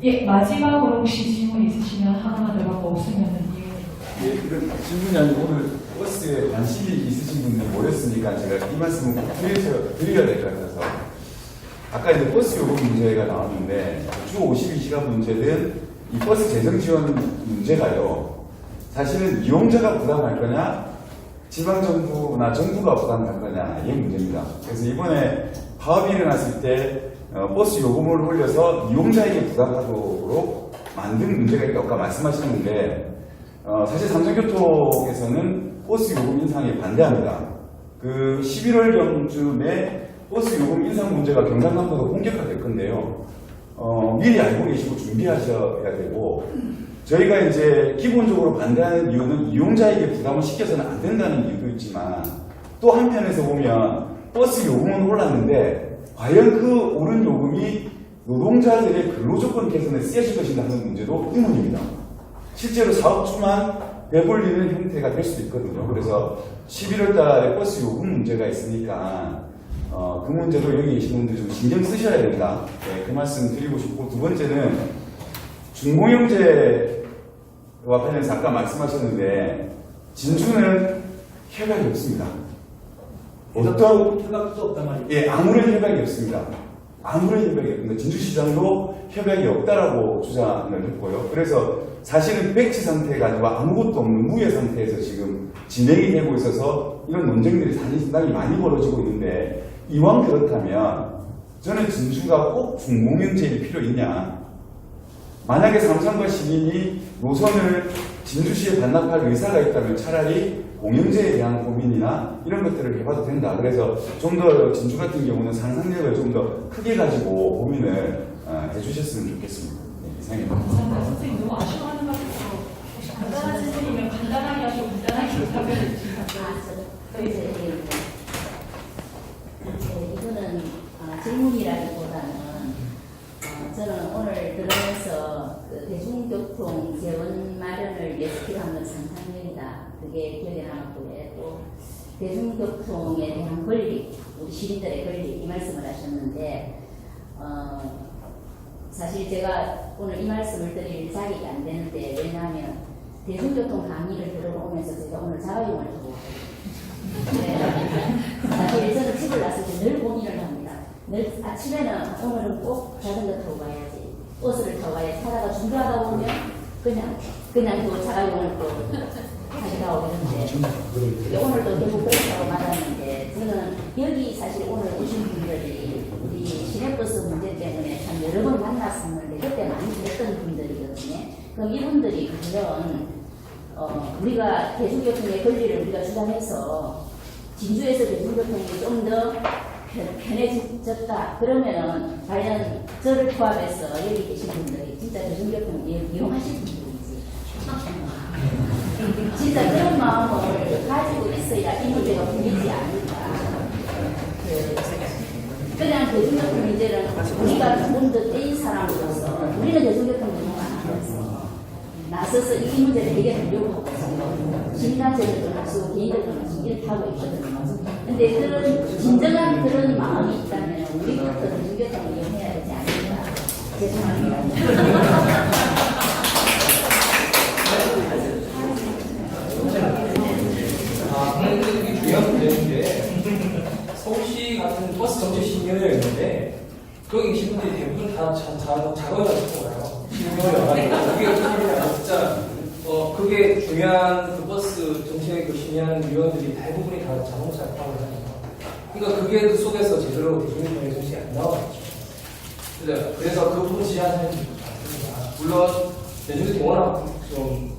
예, 마지막으로 혹시 질문 있으시면 하나만 더 받고 없으면은 예, 이런 질문이 아니고 오늘 버스에 관심이 있으신 분들이 모였으니까 제가 이 말씀을 꼭 드려야 될 것 같아서 아까 이제 버스 요금 문제가 나왔는데 주 52시간 문제는 이 버스 재정 지원 문제가요. 사실은 이용자가 부담할 거냐 지방정부나 정부가 부담할 거냐 이 문제입니다. 그래서 이번에 파업이 일어났을 때 버스 요금을 올려서 이용자에게 부담하도록 만든 문제가 있다고 아까 말씀하셨는데 사실 삼성교통에서는 버스 요금 인상에 반대합니다. 그 11월경쯤에 버스 요금 인상 문제가 경상남도도 본격화될 건데요. 미리 알고 계시고 준비하셔야 되고 저희가 이제 기본적으로 반대하는 이유는 이용자에게 부담을 시켜서는 안 된다는 이유도 있지만 또 한편에서 보면 버스 요금은 올랐는데 과연 그 오른 요금이 노동자들의 근로조건 개선에 쓰여질 것인가 하는 문제도 의문입니다. 실제로 사업주만 배불리는 형태가 될 수도 있거든요. 그래서 11월 달에 버스 요금 문제가 있으니까 그 문제도 여기 계신 분들이 좀 신경 쓰셔야 된다. 네, 그 말씀 드리고 싶고 두 번째는 중공영제와 관련해서 아까 말씀하셨는데 진주는 협약이 없습니다. 어떤 협약도 없단 말이에요. 예, 아무런 협약이 없습니다. 아무런 협약이 없습니다. 진주시장도 협약이 없다라고 주장을 했고요. 그래서 사실은 백지 상태가 아니고 아무것도 없는 무예 상태에서 지금 진행이 되고 있어서 이런 논쟁들이 상당히 많이 벌어지고 있는데 이왕 그렇다면 저는 진주가 꼭 중공영제일 필요 있냐? 만약에 삼성과 시민이 노선을 진주시에 반납할 의사가 있다면 차라리 공영제에 대한 고민이나 이런 것들을 해봐도 된다. 그래서 좀 더 진주 같은 경우는 상상력을 좀 더 크게 가지고 고민을 해주셨으면 좋겠습니다. 네, 이상입니다. 감사합니다. 선생님 너무 아쉬워하는 것 같아서 혹시 간단한 질문이면 간단하게 하시고 간단하게 답변해 주시면 이거는 질문이라기보다는 저는 오늘 들으면서 그 대중교통 재원 마련을 위해서 필요한 건 상상력이다. 그게 기억에 남았고요. 또 대중교통에 대한 권리, 우리 시민들의 권리 이 말씀을 하셨는데 사실 제가 오늘 이 말씀을 드릴 자리가 안 되는데 왜냐하면 대중교통 강의를 들어오면서 제가 오늘 자가용을 하고 사실 저는 집을 났을 때 늘 고민을 합니다. 늘 아침에는 오늘은 꼭 자전거 타고 가야지, 버스를 타고 가야지 하다가 중도하다 보면 그냥 또 자가용을 또 가져가고 이런데 오늘도 결국 그렇다고 말하는데 저는 여기 사실 오늘 오신 분들이 우리 시내버스 문제 때문에 참 여러 번 만났었는데 그때 많이 들었던 분들이거든요. 그럼 이분들이 그런 우리가 대중교통의 권리를 우리가 주장해서 진주에서 대중교통이 좀 더 편해졌다. 그러면은 과연 저를 포함해서 여기 계신 분들이 진짜 대중교통을 이용하실 분들이지. 진짜 그런 마음을 가지고 있어야 이 문제가 풀리지 않을까. 그냥 대중교통 문제는 우리가 조금 더 떼인 사람으로서 우리는 대중교통 이용 안 하면서 나서서 이 문제를 해결하려고 하고 있어요. 시민단체들도 나서고 개인들도 나서고 이렇게 하고 있거든요. 근데 그런 진정한 그런 마음이 있다면 우리가 더 대중교통을 이용해야 되지 않을까. 죄송합니다. 근데 이게 중요한 문제인데 서울시 같은 버스 정책 심의위원회가 있는데 거기 계신 분들이 대부분 다 작업을 하실 거예요. 심의위원회 와가지고 그게 어떤 일이냐 진짜 그게 중요한 그 버스 정책 그 심의하는 위원들이 대부분이 다 자동차 파악을 하니까 그러니까 그게 그 속에서 제대로 대중교통의 정책이 안 나와요. 그래서 그 부분 지향하는 게 좋습니다. 물론 대중교통이 워낙 좀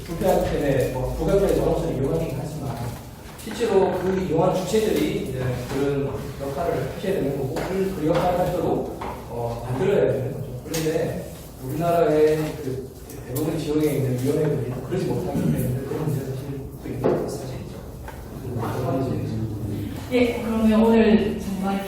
불편하기 때문에 부가편의 자동차를 이용하긴 하지만 실제로 그 이용한 주체들이 이제 그런 역할을 하셔야 되는 거고 그 역할을 하도록 만들어야 되는 거죠. 그런데 우리나라의 그 대부분 지역에 있는 위원회들이 그러지 못하기 때문에 그런 문제가 또 있는 사실이죠. 예, 그러면 오늘 정말